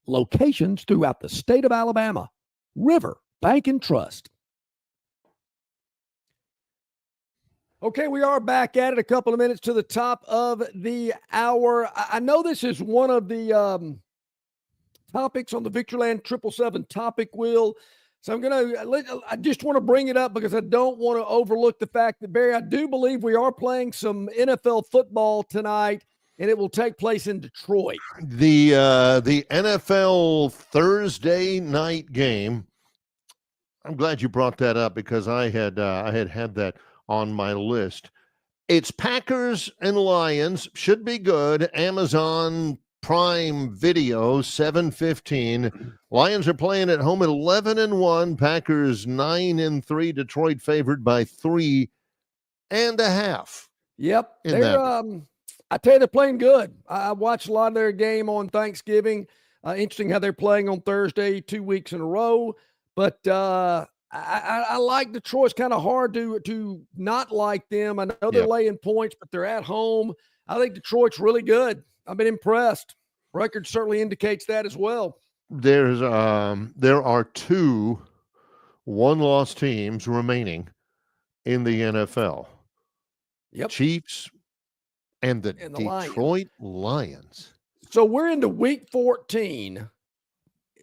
locations throughout the state of Alabama. River Bank and Trust. Okay, we are back at it. A couple of minutes to the top of the hour. I know this is one of the topics on the Victoryland 777 topic wheel. So I just want to bring it up because I don't want to overlook the fact that, Barry, I do believe we are playing some NFL football tonight, and it will take place in Detroit. The NFL Thursday night game. I'm glad you brought that up because I had that on my list. It's Packers and Lions. Should be good. Amazon Prime Video, 7:15. Lions are playing at home at 11-1. Packers 9-3. Detroit favored by 3.5. Yep, I tell you, they're playing good. I watched a lot of their game on Thanksgiving. Interesting how they're playing on Thursday 2 weeks in a row. But I like Detroit. It's kind of hard to not like them. I know they're laying points, but they're at home. I think Detroit's really good. I've been impressed. Record certainly indicates that as well. There are 2 one-loss teams remaining in the NFL. Yep. Chiefs and the Detroit Lions. So we're into week 14.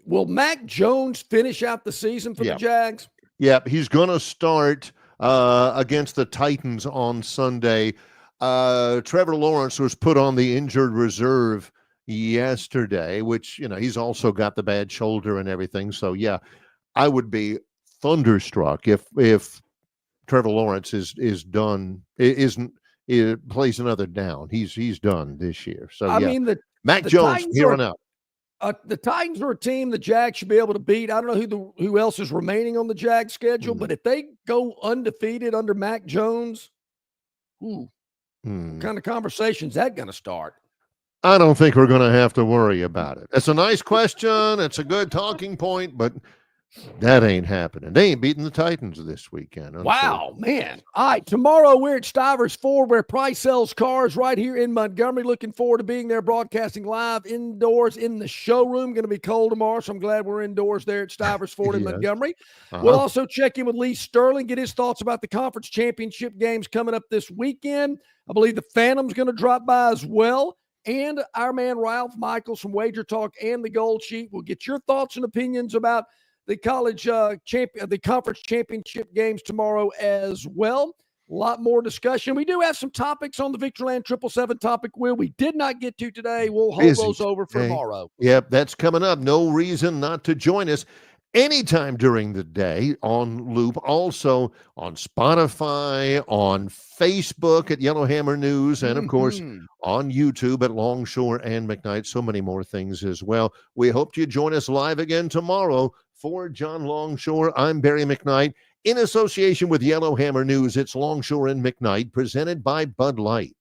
Will Mac Jones finish out the season for the Jags? Yeah, he's going to start against the Titans on Sunday. Trevor Lawrence was put on the injured reserve yesterday, which, he's also got the bad shoulder and everything. So, yeah, I would be thunderstruck if Trevor Lawrence is done, plays another down. He's done this year. So, I mean, Mac Jones here on out. The Titans are a team the Jags should be able to beat. I don't know who else is remaining on the Jags schedule, but if they go undefeated under Mac Jones, what kind of conversation is that going to start? I don't think we're going to have to worry about it. It's a nice question. It's a good talking point, but that ain't happening. They ain't beating the Titans this weekend. Wow, man. All right, tomorrow we're at Stivers Ford where Price sells cars right here in Montgomery. Looking forward to being there broadcasting live indoors in the showroom. Going to be cold tomorrow, so I'm glad we're indoors there at Stivers Ford in Montgomery. We'll also check in with Lee Sterling, get his thoughts about the conference championship games coming up this weekend. I believe the Phantom's going to drop by as well. And our man Ralph Michaels from Wager Talk and the Gold Sheet will get your thoughts and opinions about the the conference championship games tomorrow as well. A lot more discussion. We do have some topics on the Victorland 777 topic wheel we did not get to today. We'll hold those over for tomorrow. Yep, that's coming up. No reason not to join us anytime during the day on Loop. Also on Spotify, on Facebook at Yellowhammer News, and of course on YouTube at Longshore and McKnight. So many more things as well. We hope you join us live again tomorrow. For John Longshore, I'm Barry McKnight. In association with Yellowhammer News, it's Longshore and McKnight, presented by Bud Light.